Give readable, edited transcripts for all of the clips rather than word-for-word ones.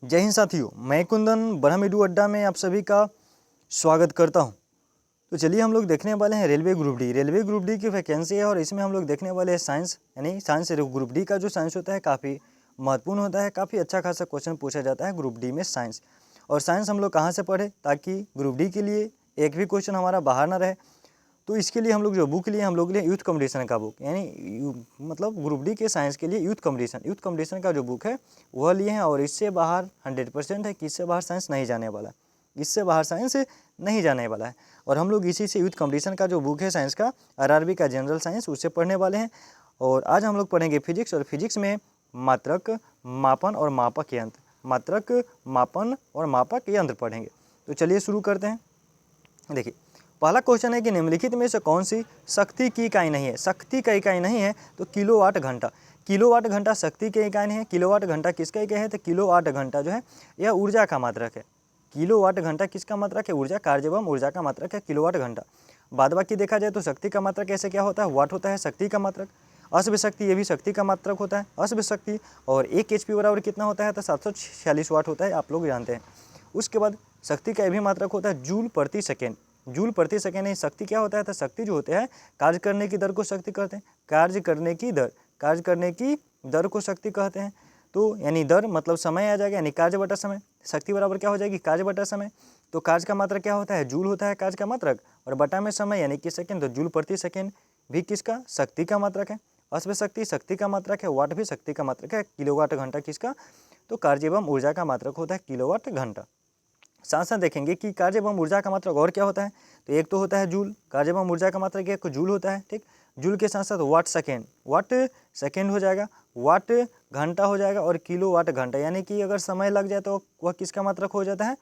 जय हिंद साथियों, मैं कुंदन ब्रह्मइडू अड्डा में आप सभी का स्वागत करता हूं। तो चलिए हम लोग देखने वाले हैं railway group D. Railway group D की वैकेंसी है और इसमें हम लोग देखने वाले हैं साइंस, यानी साइंस ग्रुप डी का जो साइंस होता है काफ़ी महत्वपूर्ण होता है। काफ़ी अच्छा खासा क्वेश्चन पूछा जाता है ग्रुप डी में साइंस। और साइंस हम लोग कहाँ से पढ़े ताकि ग्रुप डी के लिए एक भी क्वेश्चन हमारा बाहर ना रहे। तो इसके लिए हम लोग जो बुक लिए, हम लोग लिए यूथ कंपटीशन का बुक, यानी मतलब ग्रुप डी के साइंस के लिए यूथ कंपटीशन का जो बुक है वह लिए हैं। और इससे बाहर 100% है कि इससे बाहर साइंस नहीं जाने वाला, इससे बाहर साइंस नहीं जाने वाला है। और हम लोग इसी से यूथ कंपटीशन का जो बुक है साइंस का, आरआरबी का जनरल साइंस, उससे पढ़ने वाले हैं। और आज हम लोग पढ़ेंगे फिजिक्स, और फिजिक्स में मात्रक, मापन और मापक यंत्र, मात्रक, मापन और मापक यंत्र पढ़ेंगे। तो चलिए शुरू करते हैं। देखिए पहला क्वेश्चन है कि निम्नलिखित में से कौन सी शक्ति की इकाई नहीं है। शक्ति का इकाई नहीं है तो किलोवाट घंटा। किलोवाट घंटा शक्ति की इकाई नहीं है। किलोवाट घंटा किसका इकाई है तो किलोवाट घंटा जो है यह ऊर्जा का मात्रक है। किलोवाट घंटा किसका मात्रक है? ऊर्जा, कार्य एवं ऊर्जा का मात्रक है किलोवाट घंटा। बाद बाकी देखा जाए तो शक्ति का मात्रक ऐसे क्या होता है? वाट होता है शक्ति का मात्रक। अश्व शक्ति ये भी शक्ति का मात्रक होता है, अश्व शक्ति। और 1 HP बराबर कितना होता है तो 746 वाट होता है, आप लोग जानते हैं। उसके बाद शक्ति का ये भी मात्रक होता है जूल प्रति सेकेंड। जूल प्रति सेकेंड है शक्ति। क्या होता है तो शक्ति जो होते हैं कार्य करने की दर को शक्ति कहते हैं। कार्य करने की दर को शक्ति कहते हैं। तो यानी दर मतलब समय आ जाएगा, यानी कार्य बटा समय। शक्ति बराबर क्या हो जाएगी? कार्य बटा समय। तो कार्य का मात्रक क्या होता है? जूल होता है कार्य का मात्रक, और बटा में समय यानी कि सेकेंड, तो जूल प्रति सेकेंड भी किसका? शक्ति का मात्रक है। अश्व शक्ति शक्ति का मात्रक है, वाट भी शक्ति का मात्रक है। किलोवाट घंटा किसका? तो कार्य एवं ऊर्जा का मात्रक होता है किलोवाट घंटा। साथ साथ देखेंगे कि कार्य एवं ऊर्जा का मात्रक और क्या होता है। तो एक तो होता है जूल, कार्य एवं ऊर्जा का मात्रक एक जूल होता है, ठीक। जूल के साथ साथ वाट सेकेंड हो जाएगा, वाट घंटा हो जाएगा, और किलो वाट घंटा, यानी कि अगर समय लग जाए तो वह किसका मात्रक हो जाता है?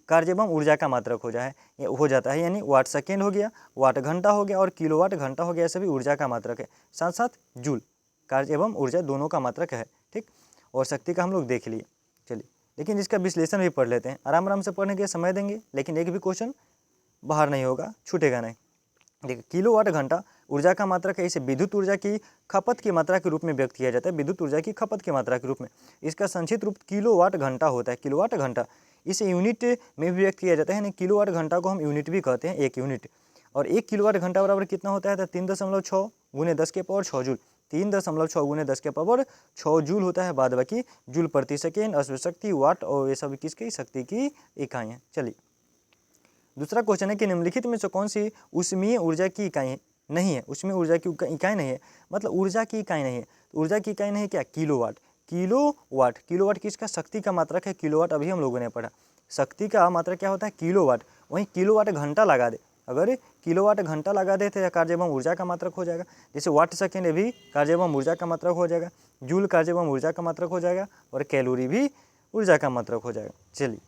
कार्य एवं ऊर्जा का मात्रक हो जाता है। यानी वाट सेकेंड हो गया, वाट घंटा हो गया, और किलो वाट घंटा हो गया, सभी ऊर्जा का मात्रक है। साथ साथ जूल कार्य एवं ऊर्जा दोनों का मात्रक है, ठीक। और शक्ति का हम लोग देख लिए। चलिए लेकिन इसका विश्लेषण भी पढ़ लेते हैं। आराम आराम से पढ़ने के समय देंगे, लेकिन एक भी क्वेश्चन बाहर नहीं होगा, छूटेगा नहीं। देखिए किलोवाट घंटा ऊर्जा का मात्रक है। इसे विद्युत ऊर्जा की खपत की मात्रा के रूप में व्यक्त किया जाता है, विद्युत ऊर्जा की खपत की मात्रा के रूप में। इसका संक्षिप्त रूप किलोवाट घंटा होता है, किलोवाट घंटा। इसे यूनिट में भी व्यक्त किया जाता है, यानी किलोवाट घंटा को हम यूनिट भी कहते हैं, एक यूनिट। और 1 किलोवाट घंटा बराबर कितना होता है तो 3.6 गुने 10 के पावर 6 जूल। 3.6 गुने 10 के पावर 6 जूल होता है। बाद बाकी जूल प्रति सेकेंड, अश्व शक्ति, वाट, और ये सब किसकी? शक्ति की इकाई हैं। चलिए दूसरा क्वेश्चन है कि निम्नलिखित में से कौन सी ऊष्मीय ऊर्जा की इकाई नहीं है? ऊष्मीय ऊर्जा की इकाई नहीं है, मतलब ऊर्जा की इकाई नहीं है। तो ऊर्जा की इकाई नहीं है क्या? किलोवाट। किलोवाट, किलोवाट किसका? शक्ति का मात्रक है। किलोवाट अभी हम लोगों ने पढ़ा। शक्ति का मात्रक क्या होता है? किलोवाट। वहीं किलोवाट घंटा लगा दे, अगर किलोवाट घंटा लगा दे तो यह कार्य एवं ऊर्जा का मात्रक हो जाएगा। जैसे वाट सेकेंड भी कार्य एवं ऊर्जा का मात्रक हो जाएगा, जूल कार्य एवं ऊर्जा का मात्रक हो जाएगा, और कैलोरी भी ऊर्जा का मात्रक हो जाएगा। चलिए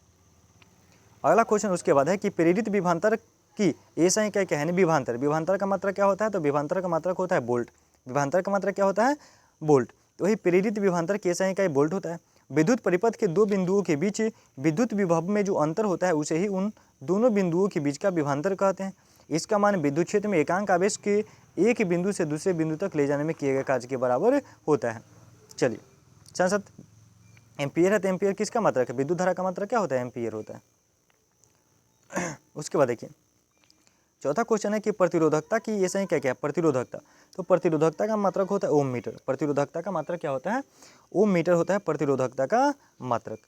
अगला क्वेश्चन उसके बाद है कि प्रेरित विभवांतर की ऐसा ही क्या है? विभवांतर, विभवांतर का मात्रक क्या होता है? तो विभवांतर का मात्रक होता है वोल्ट। विभवांतर का मात्रक क्या होता है? वोल्ट। तो वही प्रेरित विभवांतर की ऐसा ही क्या वोल्ट होता है। विद्युत परिपथ के दो बिंदुओं के बीच विद्युत विभव में जो अंतर होता है उसे ही उन दोनों बिंदुओं के बीच का विभवांतर कहते हैं। इसका मान विद्युत क्षेत्र में एकांक आवेश के एक बिंदु से दूसरे बिंदु तक ले जाने में किए गए कार्य के बराबर होता है। चलिए साथ साथ एम्पियर है, तो एम्पियर किसका मात्रक है? विद्युत धारा का मात्रक क्या होता है? एम्पियर होता है। उसके बाद देखिए चौथा क्वेश्चन है कि प्रतिरोधकता की ये सही क्या क्या है? प्रतिरोधकता। तो प्रतिरोधकता का मात्रक होता है ओम मीटर। प्रतिरोधकता का मात्रक क्या होता है? ओम मीटर होता है प्रतिरोधकता का मात्रक।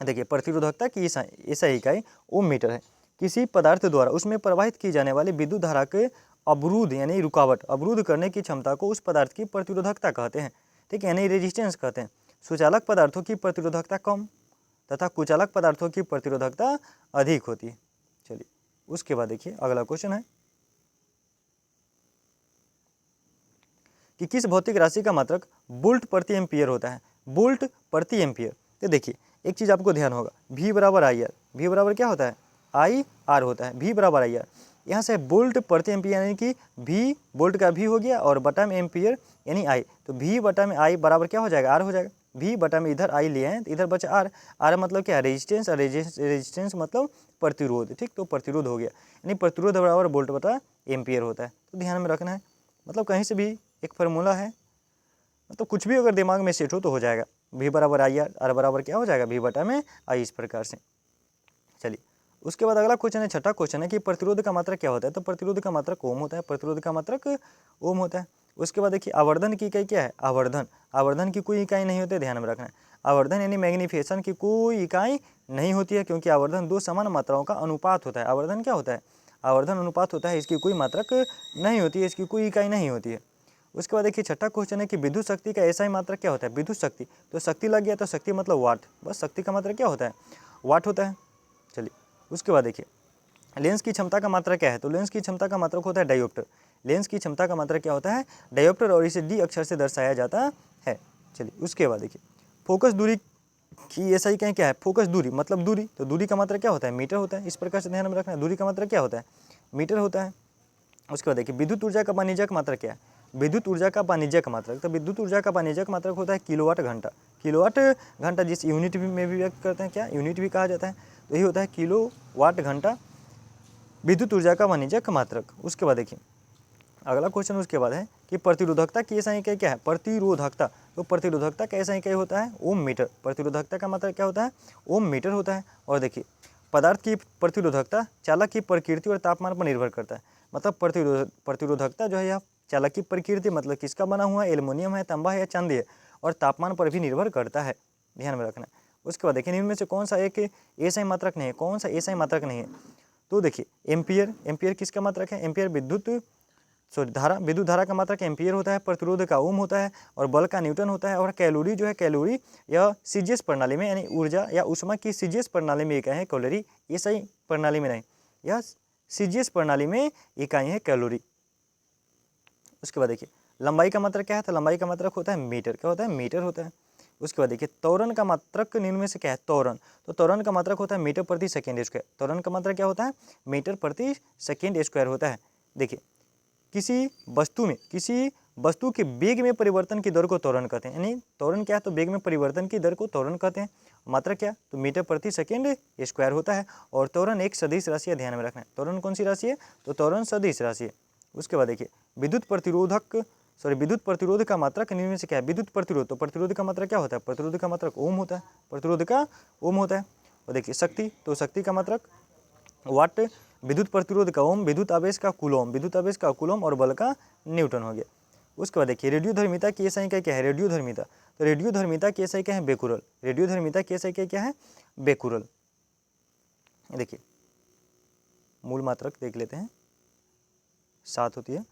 देखिए प्रतिरोधकता की ऐसा इकाई ओम मीटर है। किसी पदार्थ द्वारा उसमें प्रवाहित की जाने वाली विद्युत धारा के अवरुद्ध यानी रुकावट, अवरुद्ध करने की क्षमता को उस पदार्थ की प्रतिरोधकता कहते हैं, ठीक है, यानी रेजिस्टेंस कहते हैं। सुचालक पदार्थों की प्रतिरोधकता कम तथा कुचालक पदार्थों की प्रतिरोधकता अधिक होती है। चलिए उसके बाद देखिए अगला क्वेश्चन है कि किस भौतिक राशि का मात्रक वोल्ट प्रति एम्पियर होता है? वोल्ट प्रति एम्पियर। तो देखिए एक चीज़ आपको ध्यान होगा, V बराबर आई आर। V बराबर क्या होता है? आई आर होता है। V बराबर आई आर। यहाँ से वोल्ट प्रति एम्पियर यानी कि V वोल्ट का V हो गया, और बटा में एम्पियर यानी I, तो V बटा में I बराबर क्या हो जाएगा? R हो जाएगा। V बटा में इधर I लिए हैं, इधर बचा R। R मतलब क्या? रेजिस्टेंस, और रेजिस्टेंस मतलब प्रतिरोध, ठीक। तो प्रतिरोध हो गया, यानी प्रतिरोध बराबर वोल्ट बटा एम्पियर होता है। तो ध्यान में रखना है, मतलब कहीं से भी एक फार्मूला है, मतलब कुछ भी अगर दिमाग में सेट हो तो हो जाएगा। V बराबर आई आर बराबर क्या हो जाएगा V बटा में आई, इस प्रकार से। चलिए उसके बाद अगला क्वेश्चन है, छठा क्वेश्चन है कि प्रतिरोध का मात्रक क्या होता है। तो प्रतिरोध का मात्रक ओम होता है, प्रतिरोध का मात्रक ओम होता है। उसके बाद देखिए आवर्धन की इकाई क्या है, आवर्धन, आवर्धन की कोई इकाई नहीं होती है, ध्यान में रखना है। आवर्धन यानी मैग्नीफिकेशन की कोई इकाई नहीं होती है, क्योंकि आवर्धन दो समान मात्राओं का अनुपात होता है। आवर्धन क्या होता है, आवर्धन अनुपात होता है, इसकी कोई मात्रक नहीं होती है, इसकी कोई इकाई नहीं होती है। उसके बाद देखिए छठा क्वेश्चन है कि विद्युत शक्ति का ऐसा ही मात्रक क्या होता है, विद्युत शक्ति, तो शक्ति लग गया तो शक्ति मतलब वाट, बस शक्ति का मात्रक क्या होता है, वाट होता है। चलिए उसके बाद देखिए लेंस की क्षमता का मात्रक क्या है। तो लेंस की क्षमता का मात्रक होता है डायोप्टर, लेंस की क्षमता का मात्रक क्या होता है, डायोप्टर, और इसे डी अक्षर से दर्शाया जाता है। चलिए उसके बाद देखिए फोकस दूरी की ऐसा ही कहें क्या है, फोकस दूरी मतलब दूरी, तो दूरी का मात्रक क्या होता है, मीटर होता है, इस प्रकार से ध्यान में रखना है, दूरी का मात्रक क्या होता है, मीटर होता है। उसके बाद देखिए विद्युत ऊर्जा का वाणिज्यिक मात्रक क्या है, विद्युत ऊर्जा का वाणिज्यिक मात्रक, तो विद्युत ऊर्जा का वाणिज्यिक मात्रक होता है किलोवाट घंटा, किलोवाट घंटा, जिस यूनिट में भी व्यक्त करते हैं, क्या यूनिट भी कहा जाता है, तो यही होता है किलोवाट घंटा विद्युत ऊर्जा का वाणिज्यिक मात्रक। उसके बाद देखिए अगला क्वेश्चन उसके बाद है कि प्रतिरोधकता की ऐसा इकाई क्या है, प्रतिरोधकता, तो प्रतिरोधकता का ऐसा इकाई होता है ओम मीटर, प्रतिरोधकता का मात्रक क्या होता है, ओम मीटर होता है। और देखिए पदार्थ की प्रतिरोधकता चालक की प्रकृति और तापमान पर निर्भर करता है, मतलब प्रतिरोधकता जो है यह चालक की प्रकृति मतलब किसका बना हुआ है, एल्युमिनियम है, तांबा है या चांदी है, और तापमान पर भी निर्भर करता है, ध्यान में रखना है। उसके बाद देखिए इनमें से कौन सा एक ऐसा ही मात्रक नहीं है, कौन सा ऐसा ही मात्रक नहीं है, तो देखिए एम्पियर, एम्पियर किसका मात्रक है, एम्पियर धारा, विद्युत धारा का मात्रक एम्पियर होता है, प्रतिरोध का ओम होता है, और बल का न्यूटन होता है। और कैलोरी जो है, कैलोरी यह सीजीएस प्रणाली में यानी ऊर्जा या ऊष्मा की सीजीएस प्रणाली में इकाई है कैलोरी, एसआई प्रणाली में नहीं, यह सीजीएस प्रणाली में इकाई है कैलोरी। उसके बाद देखिए लंबाई का मात्रक क्या है, तो लंबाई का मात्रक होता है मीटर, क्या होता है, मीटर होता है। उसके बाद देखिए त्वरण का मात्रक निम्न में से क्या है, त्वरण, तो त्वरण का मात्रक होता है मीटर प्रति सेकेंड स्क्वायर, त्वरण का मात्रक क्या होता है, मीटर प्रति सेकेंड स्क्वायर होता है। देखिए किसी वस्तु के वेग में परिवर्तन की दर को त्वरण कहते हैं, यानी त्वरण क्या है, तो वेग में परिवर्तन की दर को त्वरण कहते हैं। मात्रक क्या, तो मीटर प्रति सेकेंड स्क्वायर होता है। और त्वरण एक सदिश राशि है, ध्यान में रखना है, त्वरण कौन सी राशि है, तो त्वरण सदिश राशि है। उसके बाद देखिए विद्युत प्रतिरोध का मात्रक निम्न में से क्या है, विद्युत प्रतिरोध, तो प्रतिरोध का मात्रक क्या होता है, प्रतिरोध का मात्रक ओम होता है, प्रतिरोध का ओम होता है। और देखिए शक्ति, तो शक्ति का मात्रक वाट, विद्युत प्रतिरोध का ओम, विद्युत आवेश का कूलोम, विद्युत आवेश का कूलोम, और बल का न्यूटन हो गया। उसके बाद देखिए रेडियोधर्मिता की ऐसा इकाई क्या है, रेडियोधर्मिता, तो रेडियोधर्मिता की ऐसा क्या है, बेकुरल, रेडियोधर्मिता की ऐसा इकाई क्या है, बेकुरल। देखिए मूल मात्रक देख लेते हैं, 7 होती है।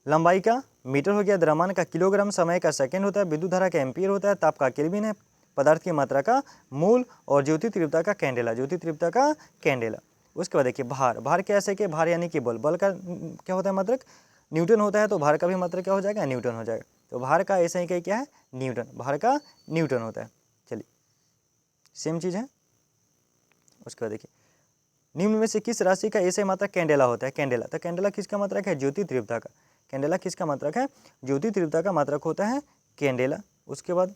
लंबाई का मीटर हो गया, द्रव्यमान का किलोग्राम, समय का सेकंड होता है, विद्युत धारा का एम्पीयर होता है, ताप का केल्विन है, पदार्थ की मात्रा का मूल, और ज्योति तीव्रता का कैंडेला, ज्योति तीव्रता का कैंडेला। उसके बाद देखिए भार, भार कैसे के, भार यानी कि बल, बल का क्या होता है मात्रक, न्यूटन होता है, तो भार का भी मात्रक क्या हो जाएगा, न्यूटन हो जाएगा। तो भार का ऐसा ही क्या है, न्यूटन, भार का न्यूटन होता है। चलिए सेम चीज़ है। उसके बाद देखिए निम्न में से किस राशि का ऐसा मात्रक कैंडेला होता है, कैंडेला, तो कैंडेला किसका मात्रक है, ज्योति तीव्रता का, कैंडेला किसका मात्रक है, ज्योति तीव्रता का मात्रक होता है कैंडेला। उसके बाद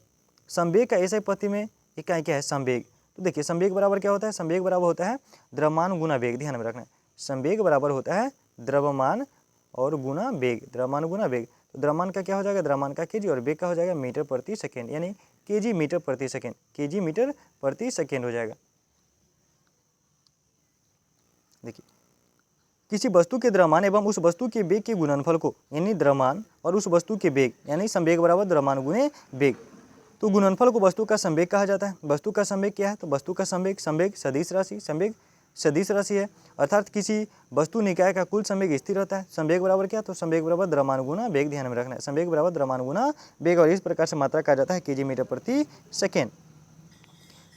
संवेग का ऐसे पति में इकाई क्या है, संवेग, तो देखिए संवेग बराबर क्या होता है, संवेग बराबर होता है द्रव्यमान गुना वेग, ध्यान में रखना है, संवेग बराबर होता है द्रव्यमान और गुना वेग, द्रव्यमान गुना वेग। तो द्रव्यमान का क्या हो जाएगा, द्रव्यमान का केजी, और वेग का हो जाएगा मीटर प्रति सेकेंड, यानी केजी मीटर प्रति सेकेंड, केजी मीटर प्रति सेकेंड हो जाएगा। देखिए किसी वस्तु के द्रव्यमान एवं उस वस्तु के वेग के गुणनफल को, यानी द्रव्यमान और उस वस्तु के वेग, यानी संवेग बराबर द्रव्यमान गुणे वेग, तो गुणनफल को वस्तु का संवेग कहा जाता है। वस्तु का संवेग क्या है, तो वस्तु का संवेग, संवेग सदिश राशि, संवेग सदिश राशि है, अर्थात किसी वस्तु निकाय का कुल संवेग स्थिर रहता है। संवेग बराबर क्या, तो संवेग बराबर द्रव्यमान गुना वेग, ध्यान में रखना है, संवेग बराबर द्रव्यमान गुना वेग, और इस प्रकार से मात्रा कहा जाता है केजी मीटर प्रति सेकेंड।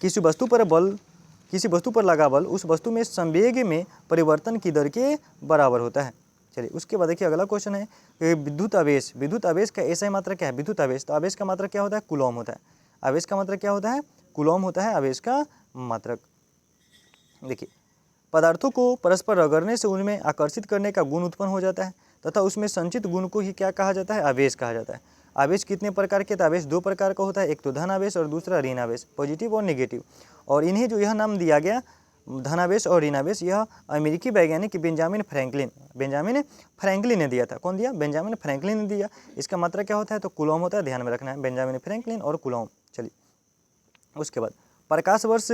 किसी वस्तु पर लगा बल उस वस्तु में संवेग में परिवर्तन की दर के बराबर होता है। चलिए उसके बाद देखिए अगला क्वेश्चन है विद्युत आवेश, विद्युत आवेश का ऐसा मात्रा क्या है, विद्युत आवेश, तो आवेश का मात्रा क्या होता है, कूलॉम होता है, आवेश का मात्रा क्या होता है, कूलॉम होता है आवेश का मात्रक। देखिए पदार्थों को परस्पर रगड़ने से उनमें आकर्षित करने का गुण उत्पन्न हो जाता है, तथा उसमें संचित गुण को ही क्या कहा जाता है, आवेश कहा जाता है। आवेश कितने प्रकार के, तो आवेश 2 प्रकार का होता है, एक तो धन आवेश और दूसरा ऋण आवेश, पॉजिटिव और नेगेटिव। और इन्हें जो यह नाम दिया गया धनावेश और ऋणावेश यह अमेरिकी वैज्ञानिक बेंजामिन फ्रैंकलिन ने दिया था। कौन दिया? बेंजामिन फ्रैंकलिन ने दिया। इसका मात्रा क्या होता है? तो कूलॉम होता है, ध्यान में रखना है, बेंजामिन फ्रैंकलिन और कूलॉम। चलिए उसके बाद प्रकाश वर्ष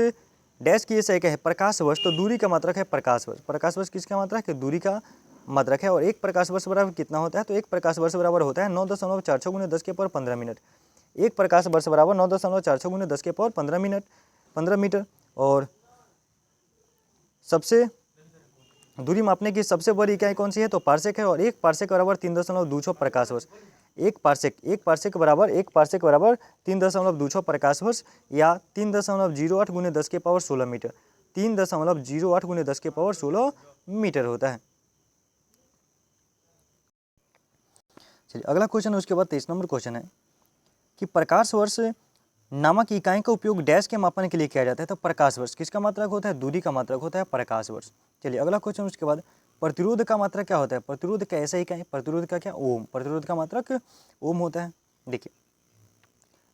डैश की सही है प्रकाश वर्ष, तो दूरी का मात्रक है प्रकाश वर्ष। प्रकाश वर्ष किसका मात्रक है? दूरी का मात्रक है। और एक प्रकाश वर्ष बराबर कितना होता है? तो एक प्रकाश वर्ष बराबर होता है 9.46 गुने 10 के पावर 15 मिनट। एक प्रकाश वर्ष बराबर 9.46 गुने 10 के पावर 15 मीटर। और सबसे दूरी मापने की सबसे बड़ी इकाई कौन सी है? तो पार्सेक है। और एक पार्सेक बराबर 3.26 प्रकाश वर्ष। एक पार्सेक बराबर 3.26 प्रकाश वर्ष या 3.08 गुने 10 के पावर 16 मीटर। 3.08 गुने 10 के पावर 16 मीटर होता है। चलिए अगला क्वेश्चन, उसके बाद 23 नंबर क्वेश्चन है कि प्रकाश वर्ष नामक इकाई का उपयोग डैश के मापन के लिए किया जाता है। तो प्रकाश वर्ष किसका मात्रक होता है? दूरी का मात्रक होता है प्रकाश वर्ष। चलिए अगला क्वेश्चन, उसके बाद प्रतिरोध का मात्रक क्या होता है? प्रतिरोध का ऐसा इकाई, प्रतिरोध का क्या? ओम। प्रतिरोध का मात्रक ओम होता है। देखिए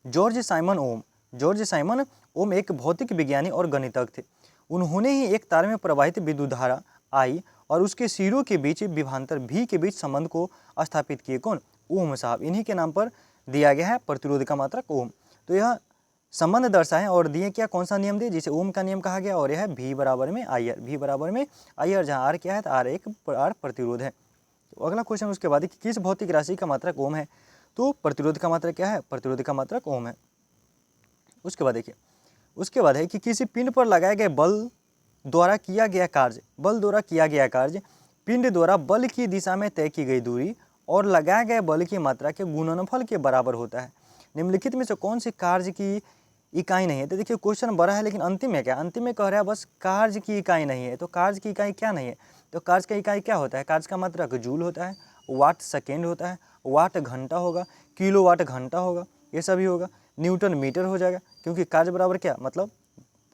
जॉर्ज साइमन ओम एक भौतिक विज्ञानी और गणितज्ञ थे। उन्होंने ही एक तार में प्रवाहित विद्युत धारा आई और उसके सिरों के बीच विभवांतर भी के बीच संबंध को स्थापित किए। कौन? ओम साहब। इन्हीं के नाम पर दिया गया है प्रतिरोध का मात्रक ओम। तो यह संबंध दर्शाएं और दिए क्या? कौन सा नियम दिए? जिसे ओम का नियम कहा गया। और यह V बराबर में IR, V बराबर में IR, जहाँ आर क्या है? तो R प्रतिरोध है। तो अगला क्वेश्चन उसके बाद कि किस भौतिक राशि का मात्रक ओम है? तो प्रतिरोध का मात्रक क्या है? प्रतिरोध का मात्रक ओम है। उसके बाद देखिए, उसके बाद है कि किसी पिंड पर लगाए गए बल द्वारा किया गया कार्य पिंड द्वारा बल की दिशा में तय की गई दूरी और लगाए गए बल की मात्रा के गुणनफल के बराबर होता है। निम्नलिखित में से कौन सी कार्य की इकाई नहीं है? तो देखिए क्वेश्चन बड़ा है, लेकिन अंतिम में क्या? अंतिम में कह रहा है बस कार्य की इकाई नहीं है। तो कार्य की इकाई क्या नहीं है? तो कार्य का इकाई क्या होता है? कार्य का मात्रक जूल होता है, वाट सेकेंड होता है, वाट घंटा होगा, किलो वाट घंटा होगा, ये सभी होगा। न्यूटन मीटर हो जाएगा, क्योंकि कार्य बराबर क्या? मतलब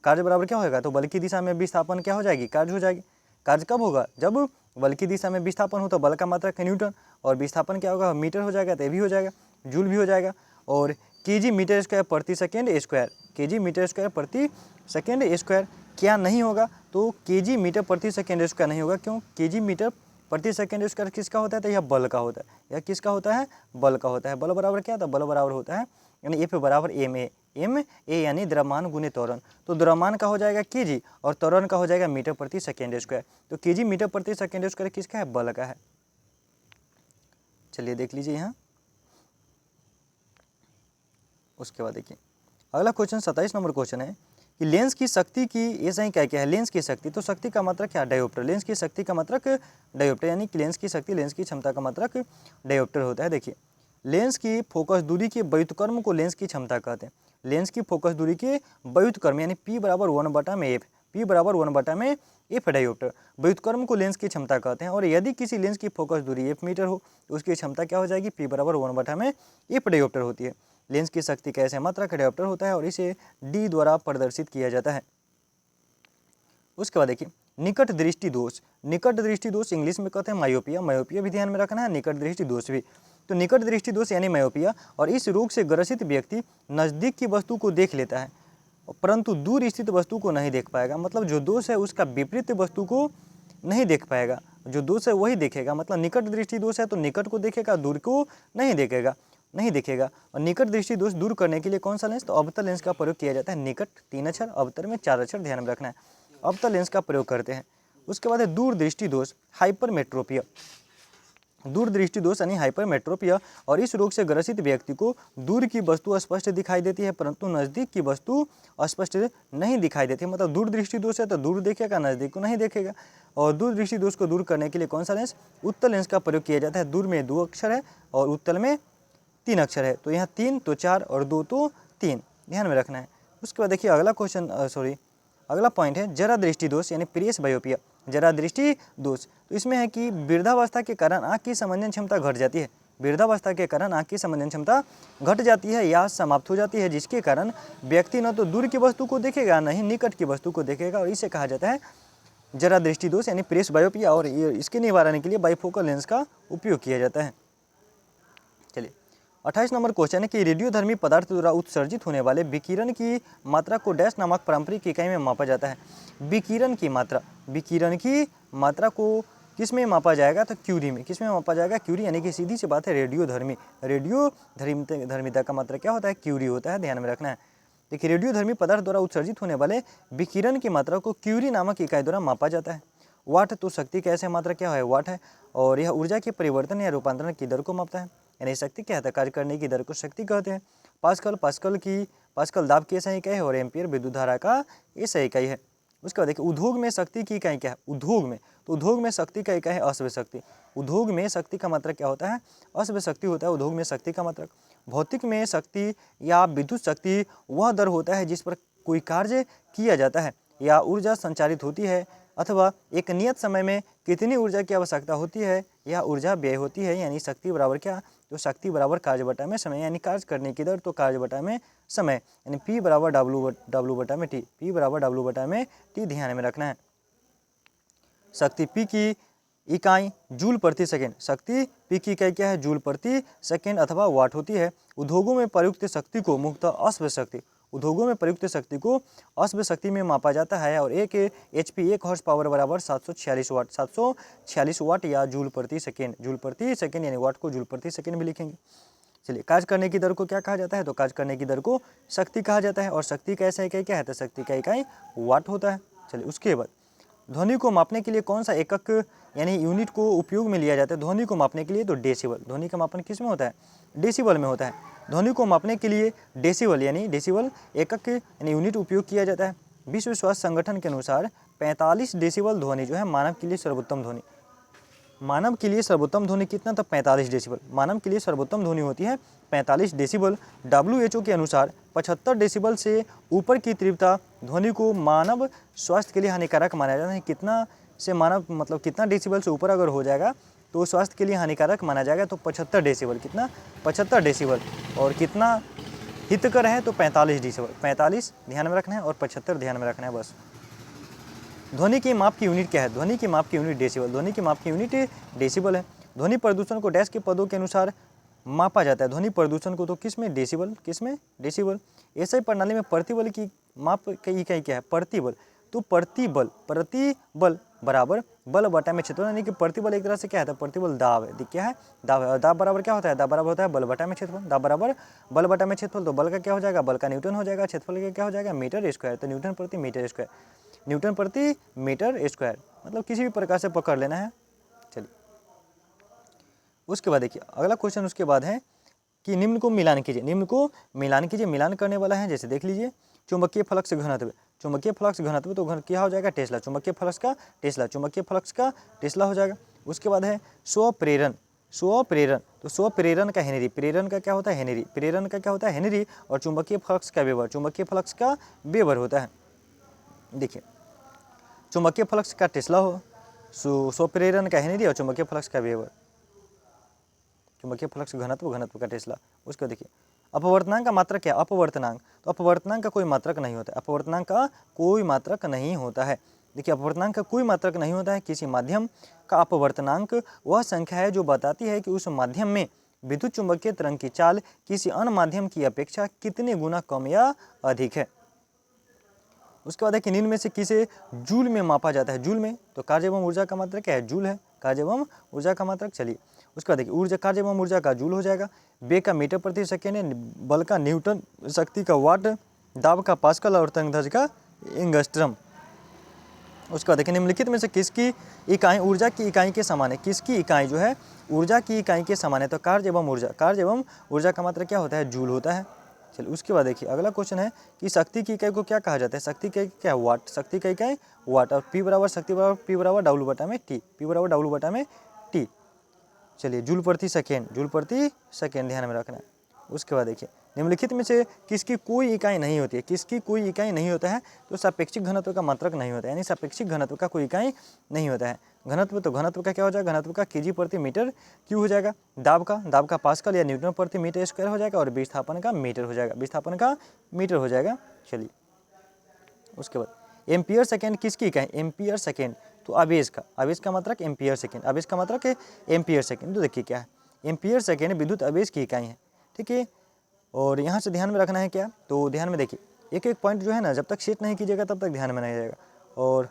कार्य बराबर क्या होगा? तो बल की दिशा में विस्थापन क्या हो जाएगी? कार्य हो जाएगी। कार्य कब होगा? जब बल की दिशा में विस्थापन हो तो बल का मात्रक है न्यूटन, और विस्थापन क्या होगा? मीटर हो जाएगा। तो ये भी हो जाएगा, जूल भी हो जाएगा। और केजी मीटर स्क्वायर प्रति second square, KG metre square प्रति सेकेंड स्क्वायर क्या नहीं होगा? तो केजी मीटर प्रति सेकेंड स्क्वायर नहीं होगा। क्यों? केजी मीटर प्रति सेकेंड स्क्वायर किसका होता है? तो यह बल का होता है। यह किसका होता है? बल का होता है। बल बराबर क्या? तो बल बराबर होता है यानी एफ बराबर एम ए यानी द्रव्यमान गुने त्वरण। तो द्रव्यमान का हो जाएगा केजी और त्वरण का हो जाएगा मीटर प्रति सेकेंड स्क्वायर। तो केजी मीटर प्रति सेकेंड स्क्वायर किसका है? बल का है। चलिए देख लीजिए यहाँ। उसके बाद देखिए अगला क्वेश्चन 27 नंबर क्वेश्चन है कि लेंस की शक्ति की ऐसा ही क्या है? लेंस की शक्ति, तो शक्ति का मात्रक क्या? डायोप्टर। लेंस की शक्ति का मात्रक डायोप्टर, यानी कि लेंस की शक्ति, लेंस की क्षमता का मात्रक डायोप्टर होता है। देखिए लेंस की फोकस दूरी के व्युत्क्रम को लेंस की क्षमता कहते हैं। लेंस की फोकस दूरी के व्युत्क्रम यानी P बराबर 1/f, P बराबर 1/में f डायोप्टर। व्युत्क्रम को लेंस की क्षमता कहते हैं। और यदि किसी लेंस की फोकस दूरी f मीटर हो तो उसकी क्षमता क्या हो जाएगी? P बराबर 1/में f डायोप्टर होती है। लेंस की शक्ति कैसे मात्रक डायोप्टर होता है और इसे D द्वारा प्रदर्शित किया जाता है। उसके बाद देखिए निकट दृष्टि दोष। निकट दृष्टि दोष इंग्लिश में कहते हैं मायोपिया। मायोपिया भी ध्यान में रखना है, निकट दृष्टि दोष भी। तो निकट दृष्टि दोष यानी मायोपिया, और इस रोग से ग्रसित व्यक्ति नज़दीक की वस्तु को देख लेता है परंतु दूर स्थित वस्तु को नहीं देख पाएगा। मतलब जो दोष है उसका विपरीत वस्तु को नहीं देख पाएगा, जो दोष है वही देखेगा। मतलब निकट दृष्टि दोष है तो निकट को देखेगा, दूर को नहीं देखेगा। और निकट दृष्टि दोष दूर करने के लिए कौन सा लेंस? तो अवतल लेंस का प्रयोग किया जाता है। निकट 3 अक्षर, अवतर में 4 अक्षर, ध्यान में रखना है। अवतल लेंस का प्रयोग करते हैं। उसके बाद है दूर दृष्टि दोष, हाइपरमेट्रोपिया। दूर दृष्टि दोष यानी हाइपरमेट्रोपिया, और इस रोग से ग्रसित व्यक्ति को दूर की वस्तु स्पष्ट दिखाई देती है परंतु नज़दीक की वस्तु स्पष्ट नहीं दिखाई देती। मतलब दूर दृष्टि दोष है तो दूर देखेगा, नज़दीक को नहीं देखेगा। और दूर दृष्टि दोष को दूर करने के लिए कौन सा लेंस? उत्तल लेंस का प्रयोग किया जाता है। दूर में 2 अक्षर है और उत्तल में 3 अक्षर है। तो यहाँ 3 तो 4 और 2 तो 3, ध्यान में रखना है। उसके बाद देखिए अगला क्वेश्चन अगला पॉइंट है जरा दृष्टि दोष यानी प्रियस बायोपिया। जरा दृष्टि दोष, तो इसमें है कि वृद्धावस्था के कारण आँख की समंजन क्षमता घट जाती है। वृद्धावस्था के कारण आँख की समंजन क्षमता घट जाती है या समाप्त हो जाती है, जिसके कारण व्यक्ति न तो दूर की वस्तु को देखेगा न ही निकट की वस्तु को देखेगा, और इसे कहा जाता है जरा दृष्टि दोष यानी प्रियस बायोपिया। और इसके निवारण के लिए बाइफोकल लेंस का उपयोग किया जाता है। चलिए 28 नंबर क्वेश्चन है कि रेडियोधर्मी पदार्थ द्वारा उत्सर्जित होने वाले विकिरण की मात्रा को डैश नामक पारंपरिक इकाई में मापा जाता है। विकिरण की मात्रा को किस में मापा जाएगा? तो क्यूरी में। किस में मापा जाएगा? क्यूरी, यानी कि सीधी सी बात है रेडियोधर्मी। रेडियोधर्मिता का मात्रा क्या होता है? क्यूरी होता है, ध्यान में रखना है। देखिए, रेडियोधर्मी पदार्थ द्वारा उत्सर्जित होने वाले विकिरण की मात्रा को क्यूरी नामक इकाई द्वारा मापा जाता है। वाट तो शक्ति का ऐसे मात्रा क्या है? वाट है। और यह ऊर्जा के परिवर्तन या रूपांतरण की दर को मापता है, यानी शक्ति क्या है? कार्य करने की दर को शक्ति कहते हैं। पास्कल दाब की ऐसा इकाई है और एम्पियर विद्युत धारा का ऐसा इकाई है। उसके बाद देखिए, उद्योग में शक्ति की इकाई क्या है? उद्योग में शक्ति का इकाई है अश्व शक्ति। उद्योग में शक्ति का मात्रक क्या होता है? अश्व शक्ति होता है उद्योग में शक्ति का मात्रक। भौतिक में शक्ति या विद्युत शक्ति वह दर होता है जिस पर कोई कार्य किया जाता है या ऊर्जा संचारित होती है, अथवा एक नियत समय में कितनी ऊर्जा की आवश्यकता होती है या ऊर्जा व्यय होती है, यानी शक्ति बराबर क्या? तो शक्ति बराबर कार्य बटा में समय, यानी कार्य करने की दर तो कार्य बटा में समय, यानी P बराबर W बटा में T। P बराबर W बटा में T, ध्यान में रखना है। शक्ति P की इकाई जूल प्रति सेकेंड। शक्ति P की इकाई क्या है? जूल प्रति सेकेंड अथवा वाट होती है। उद्योगों में प्रयुक्त शक्ति को मुख्यतः अश्व शक्ति में मापा जाता है और एक HP 1 हॉर्स पावर बराबर 746 वाट या जूल प्रति सेकेंड यानी वाट को जूल प्रति सेकेंड भी लिखेंगे। चलिए, कार्य करने की दर को क्या कहा जाता है? तो कार्य करने की दर को शक्ति कहा जाता है और शक्ति का ऐसा इकाई क्या है? तो शक्ति का इकाई वाट होता है। चलिए, उसके बाद ध्वनि को मापने के लिए कौन सा एकक यानी यूनिट को उपयोग में लिया जाता है? ध्वनि को मापने के लिए तो डेसिबल। ध्वनि का मापन किस में होता है? डेसिबल में होता है। ध्वनि को मापने के लिए डेसिबल एकक यानी यूनिट उपयोग किया जाता है। विश्व स्वास्थ्य संगठन के अनुसार 45 डेसिबल ध्वनि जो है मानव के लिए सर्वोत्तम ध्वनि। मानव के लिए सर्वोत्तम ध्वनि कितना? तो 45 डेसिबल। मानव के लिए सर्वोत्तम ध्वनि होती है 45 डेसिबल। WHO के अनुसार 75 डेसिबल से ऊपर की तीव्रता ध्वनि को मानव स्वास्थ्य के लिए हानिकारक माना जाता है। कितना से मानव मतलब कितना डेसिबल से ऊपर अगर हो जाएगा तो स्वास्थ्य के लिए हानिकारक माना जाएगा? तो 75 डेसिबल। कितना? 75 डेसिबल। और कितना हितकर है? तो 45 डेसिबल। 45 ध्यान में रखना है और 75 ध्यान में रखना है बस। ध्वनि की माप की यूनिट क्या है? ध्वनि की माप की यूनिट डेसिबल। ध्वनि की माप की यूनिट डेसिबल है। ध्वनि प्रदूषण को डैश के पदों के अनुसार मापा जाता है। ध्वनि प्रदूषण को तो किस में? डेसिबल। किस में? डेसिबल। ऐसे प्रणाली में प्रतिबल की माप की इकाई क्या है? प्रतिबल। तो प्रतिबल बराबर बल बटा में क्षेत्रफल, यानी कि प्रतिबल एक तरह से क्या है? प्रतिबल दाब है। क्या है? दाब है। और दाब बराबर क्या होता है? दाब बराबर होता है बल बटा में क्षेत्रफल। दाब बराबर बल बटा में क्षेत्रफल। तो बल का क्या हो जाएगा? बल का न्यूटन हो जाएगा। क्षेत्रफल का क्या हो जाएगा? Metre square. तो न्यूटन प्रति मीटर स्क्वायर मतलब किसी भी प्रकार से पकड़ लेना है। चलिए, उसके बाद देखिए अगला क्वेश्चन उसके बाद है कि निम्न को मिलान कीजिए। मिलान करने वाला है, जैसे देख लीजिए, चुंबकीय फ्लक्स घनत्व तो क्या हो जाएगा? टेस्ला। चुंबकीय फ्लक्स का टेस्ला हो जाएगा। उसके बाद है स्वप्रेरण तो स्वप्रेरण का हेनरी। प्रेरण का क्या होता है? हेनरी। और चुंबकीय फ्लक्स का वेबर होता है। देखिए, चुंबकीय फ्लक्स का टेस्ला हो, स्वप्रेरण का हेनरी और चुंबकीय फ्लक्स का वेबर। चुंबकीय फ्लक्स घनत्व का टेस्ला। उसको देखिए, अपवर्तनांक का मात्रक क्या? अपवर्तनांक तो अपवर्तनांक का कोई मात्रक नहीं होता है। अपवर्तनांक का कोई मात्रक नहीं होता है। देखिए, अपवर्तनांक का कोई मात्रक नहीं होता है। किसी माध्यम का अपवर्तनांक वह संख्या है जो बताती है कि उस माध्यम में विद्युत चुंबकीय तरंग की चाल किसी अन्य माध्यम की अपेक्षा कितने गुना कम या अधिक है। उसके बाद है कि निम्न में से किसे जूल में मापा जाता है? जूल में तो कार्य एवं ऊर्जा का मात्रक क्या है? जूल है। कार्य एवं ऊर्जा का मात्रक। चलिए, उसके बाद देखिए, ऊर्जा कार्य एवं ऊर्जा का जूल हो जाएगा। वेग का मीटर प्रति सेकेंड है। बल का न्यूटन, शक्ति का वाट, दाब का पास्कल और तरंगदैर्घ्य का एंगस्ट्रम। उसके बाद देखिए, निम्नलिखित में से किसकी इकाई ऊर्जा की इकाई के समान है? किसकी इकाई जो है ऊर्जा की इकाई के समान है? तो कार्य एवं ऊर्जा का मात्रक क्या होता है? जूल होता है। चलिए, उसके बाद देखिए अगला क्वेश्चन है कि शक्ति की इकाई को क्या कहा जाता है? शक्ति की इकाई क्या? वाट। शक्ति की इकाई वाट। और P बराबर W बटा में T। चलिए, जूल प्रति सेकेंड ध्यान में रखना है। उसके बाद देखिए, निम्नलिखित में से किसकी कोई इकाई नहीं होती है? होता है तो सापेक्षिक घनत्व का मात्रक नहीं होता है, यानी सापेक्षिक घनत्व का कोई इकाई नहीं होता है। घनत्व का क्या हो जाएगा? घनत्व का केजी प्रति मीटर क्यों हो जाएगा। दाब का पास्कल या न्यूटन प्रति मीटर स्क्वायर हो जाएगा। और विस्थापन का मीटर हो जाएगा। चलिए, उसके बाद एम्पियर सेकेंड किसकी इकाई? एम्पियर सेकेंड तो आवेश का मात्रक एम्पियर सेकेंड। तो देखिए क्या है? एम्पियर सेकेंड विद्युत आवेश की इकाई है। ठीक है। और यहाँ से ध्यान में रखना है क्या, तो ध्यान में देखिए एक एक पॉइंट जो है ना जब तक सेट नहीं कीजिएगा तब तक ध्यान में नहीं रहेगा। और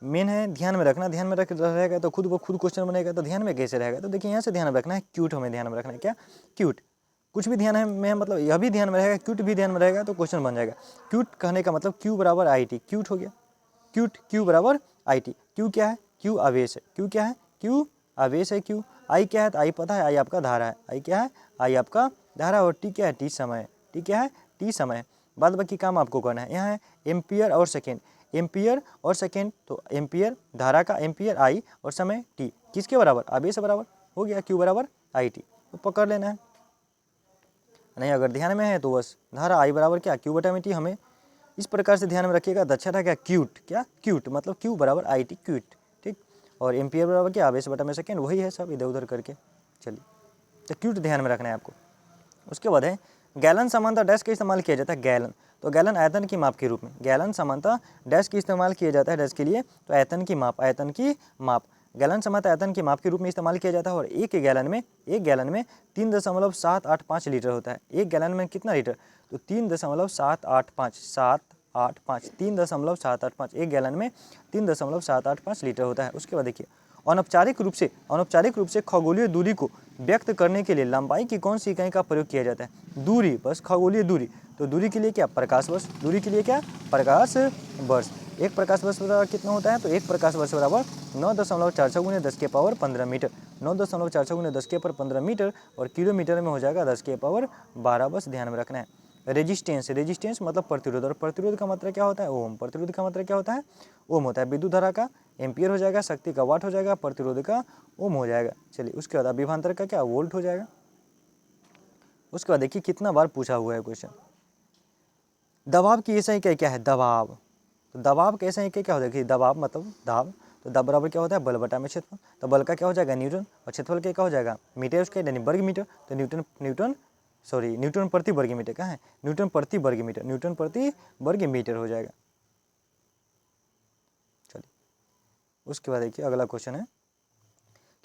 मेन है ध्यान में रखना, ध्यान में रख रहेगा तो खुद ब खुद क्वेश्चन बनेगा, तो ध्यान में कैसे रहेगा, तो देखिए यहाँ से ध्यान में रखना है क्यूट, हमें ध्यान में रखना है क्या, क्यूट। कुछ भी ध्यान है में मतलब यह भी ध्यान में रहेगा, क्यूट भी ध्यान में रहेगा तो क्वेश्चन बन जाएगा। क्यूट कहने का मतलब क्यू बराबर आई टी, क्यूट हो गया, क्यूट क्यू बराबर आई टी। क्यू क्या है, क्यू आवेश है, क्यू क्या है, क्यू आवेश है, क्यू आई क्या है, तो आई पता है, आई आपका धारा है, आई क्या है, आई आपका धारा, और टी क्या है, टी समय है, टी क्या है, टी समय है। बाद बाकी काम आपको करना है। यहाँ है एम्पियर और सेकेंड, एम्पियर और सेकेंड, तो एम्पियर धारा का, एम्पियर आई और समय टी, किसके बराबर, आवेश बराबर, हो गया क्यू बराबर आई टी, तो पकड़ लेना है। नहीं अगर ध्यान में है तो बस धारा आई बराबर क्या, क्यू बटा में टी, हमें इस प्रकार से ध्यान में रखिएगा। अच्छा था क्या, क्यूट, क्या क्यूट मतलब क्यू बराबर आई टी, क्यूट, ठीक। और एम्पियर बराबर क्या, आवेश बटा में सेकेंड, वही है सब इधर उधर करके। चलिए तो क्यूट ध्यान में रखना है आपको। उसके बाद है गैलन समानता डैश का इस्तेमाल किया जाता है, गैलन, तो गैलन आयतन की माप के रूप में, गैलन समानता डैश की इस्तेमाल किया जाता है डैश के लिए, तो आयतन की माप, आयतन की माप, गैलन समानता आयतन की माप के रूप में इस्तेमाल किया जाता है। और एक गैलन में 3.785 लीटर होता है। एक गैलन में कितना लीटर, तो 3.785 3.785, एक गैलन में 3.785 लीटर होता है। उसके बाद देखिए अनौपचारिक रूप से खगोलीय दूरी को व्यक्त करने के लिए लंबाई की कौन सी इकाई का प्रयोग किया जाता है, दूरी, बस खगोलीय दूरी, तो दूरी के लिए क्या, प्रकाश वर्ष, दूरी के लिए क्या, प्रकाश वर्ष। एक प्रकाश वर्ष बराबर कितना होता है, तो एक प्रकाश वर्ष बराबर 9.46 गुने 10 के पावर 15 मीटर, 9.46 गुने 10 के पावर 15 मीटर, और किलोमीटर में हो जाएगा 10 के पावर 12, बस ध्यान में रखना है। रेजिस्टेंस, रेजिस्टेंस मतलब प्रतिरोध, और प्रतिरोध का मात्रा क्या होता है, ओम, प्रतिरोध का मात्रा क्या होता है, ओम होता है। विद्युत धारा का एम्पियर हो जाएगा, शक्ति का वाट हो जाएगा, प्रतिरोध का ओम हो जाएगा। चलिए उसके बाद विभवांतर का क्या, वोल्ट हो जाएगा। उसके बाद देखिए कितना बार पूछा हुआ है क्वेश्चन, दबाव की ऐसा ही क्या है, दबाव, तो दबाव कैसा ही क्या होता है, दबाव मतलब दाब, तो दाब बराबर क्या होता है, बल बटा में क्षेत्रफल, तो बल का क्या हो जाएगा, न्यूटन, और क्षेत्रफल क्या हो जाएगा, मीटर उसका यानी वर्ग मीटर, तो न्यूटन प्रति वर्ग मीटर, कहाँ है, न्यूटन प्रति वर्ग मीटर, न्यूटन प्रति वर्ग मीटर हो जाएगा। चलिए उसके बाद देखिए अगला क्वेश्चन है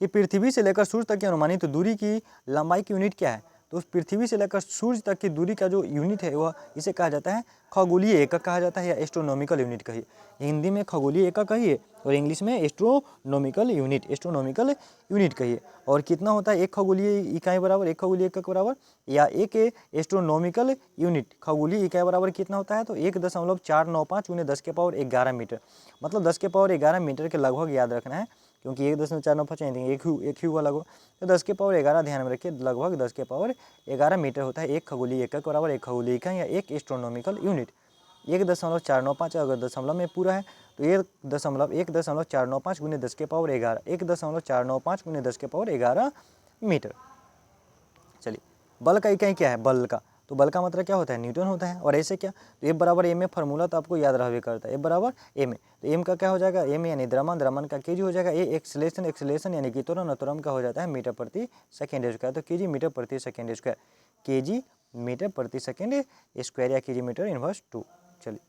कि पृथ्वी से लेकर सूर्य तक की अनुमानित दूरी की लंबाई की यूनिट क्या है, तो उस पृथ्वी से लेकर सूर्य तक की दूरी का जो यूनिट है वह इसे कहा जाता है खगोलीय एकक कहा जाता है, या एस्ट्रोनॉमिकल यूनिट कहिए। हिंदी में खगोलीय एकक कहिए और इंग्लिश में एस्ट्रोनॉमिकल यूनिट कहिए। और कितना होता है, एक खगोलीय इकाई बराबर, एक खगोलीय एकक बराबर, या एक एस्ट्रोनॉमिकल यूनिट खगोलीय इकाई बराबर कितना होता है, तो 1.495 गुने 10 के पावर 11 मीटर, मतलब 10 के पावर 11 मीटर के लगभग याद रखना है, क्योंकि 1.495 एक ही हुआ लगभग, तो 10 के पावर 11 ध्यान में रखिए, लगभग 10 के पावर 11 मीटर होता है एक खगोलीय एकक बराबर एक खगोलीय इकाई या एक एस्ट्रोनॉमिकल यूनिट। 1.495 अगर दशमलव में पूरा है तो 1.495 गुने 10 के पावर 11, 1.495 गुने 10 के पावर 11 मीटर। चलिए बल का इकाई क्या है, बल का, तो बल का मतलब क्या होता है, न्यूटन होता है। और ऐसे क्या, तो एफ बराबर एम ए फार्मूला तो आपको याद रहबे करता है, एफ बराबर एम ए, तो एम का क्या हो जाएगा, एम यानी द्रव्यमान, द्रव्यमान का केजी हो जाएगा, ए एक्सेलरेशन, एक्सेलरेशन यानी कि त्वरण, त्वरण का हो जाता है मीटर प्रति सेकेंड स्क्वायर, तो केजी मीटर प्रति सेकेंड स्क्वायर, केजी मीटर प्रति सेकेंड स्क्वायर या केजी मीटर इनवर्स 2। चलिए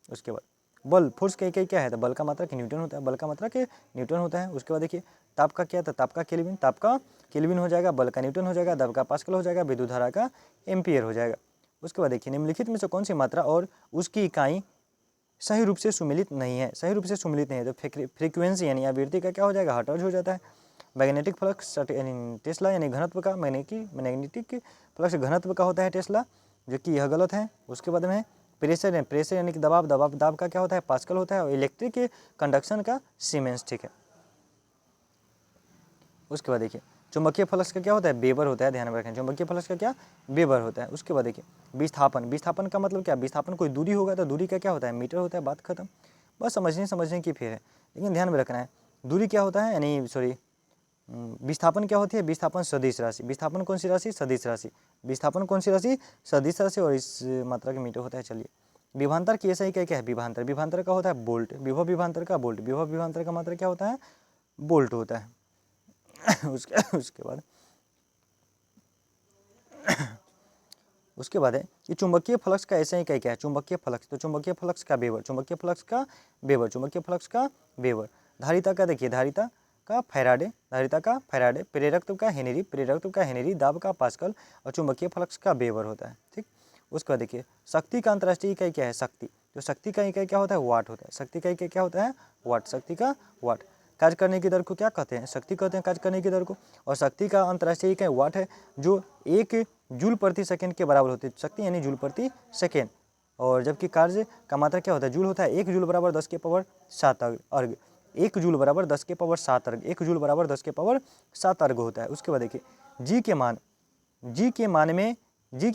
उसके बाद बल, फोर्स का इकाई क्या है, तो बल का मात्रा कि न्यूटन होता है, बल का मात्रा कि न्यूटन होता है। उसके बाद देखिए ताप का क्या था, ताप का केल्विन, ताप का केल्विन हो जाएगा, बल का न्यूटन हो जाएगा, दबाव का पास्कल हो जाएगा, विद्युत धारा का एम्पियर हो जाएगा। उसके बाद देखिए निम्नलिखित में से कौन सी मात्रा और उसकी इकाई सही रूप से सुमिलित नहीं है, सही रूप से सुमिलित नहीं है, तो फ्रीक्वेंसी यानी आवृत्ति का क्या हो जाएगा, हर्ट्ज हो जाता है। मैग्नेटिक फ्लक्स टेस्ला यानी घनत्व का, मैग्नेटिक फ्लक्स घनत्व का होता है टेस्ला, जो कि यह गलत है। उसके बाद में प्रेशर, प्रेशर यानी कि दबाव, दबाव का क्या होता है, पास्कल होता है, और इलेक्ट्रिक कंडक्शन का सीमेंस, ठीक है। उसके बाद देखिए चुंबकीय फ्लक्स का क्या होता है, वेबर होता है, ध्यान में रखें, चुंबकीय फ्लक्स का क्या, वेबर होता है। उसके बाद देखिए विस्थापन, विस्थापन का मतलब क्या, विस्थापन कोई दूरी होगा तो दूरी का क्या होता है, मीटर होता है, बात खत्म, बस समझने की फिर है, लेकिन ध्यान में रखना है दूरी क्या होता है, यानी विस्थापन क्या होती है, विस्थापन सदिश राशि, विस्थापन कौन सी राशि, सदिश राशि, विस्थापन कौन सी राशि, सदिश राशि, और इस मात्रा के मीटर होता है। चलिए विभवांतर की ऐसा ही क्या है, विभवांतर, विभवांतर का होता है बोल्ट, विभव विभवांतर का बोल्ट, विभव विभवांतर का मात्रा क्या होता है, बोल्ट होता है। उसके बाद है कि चुंबकीय फ्लक्स का ऐसा ही क्या है, चुंबकीय फ्लक्स, तो चुंबकीय फ्लक्स का वेबर, चुंबकीय फ्लक्स का वेबर, चुंबकीय फ्लक्स का वेबर। धारिता का देखिए, धारिता का फैराडे, धारिता का फैराडे, प्रेरकत्व का हेनरी, प्रेरकत्व का हेनरी, दाब का पास्कल और चुंबकीय फ्लक्स का वेबर होता है। ठीक, उसके बाद देखिए शक्ति का अंतर्राष्ट्रीय इकाई क्या है, शक्ति। तो शक्ति का इकाई क्या होता है, वाट होता है। शक्ति का इकाई क्या होता है, वाट, शक्ति का वाट। कार्य करने की दर को क्या कहते हैं, शक्ति कहते हैं कार्य करने की दर को। और शक्ति का अंतर्राष्ट्रीय इकाई वाट है, जो 1 जूल प्रति सेकेंड के बराबर होती है। शक्ति यानी जूल प्रति सेकेंड। और जबकि कार्य का मात्रा क्या होता है, जूल होता है। 1 जूल बराबर 10 के पावर 7 अर्घ, 1 जूल बराबर 10 के पावर 7 अर्घ, 1 जूल बराबर 10 के पावर 7 अर्घ होता है। उसके बाद देखिए जी के मान, जी के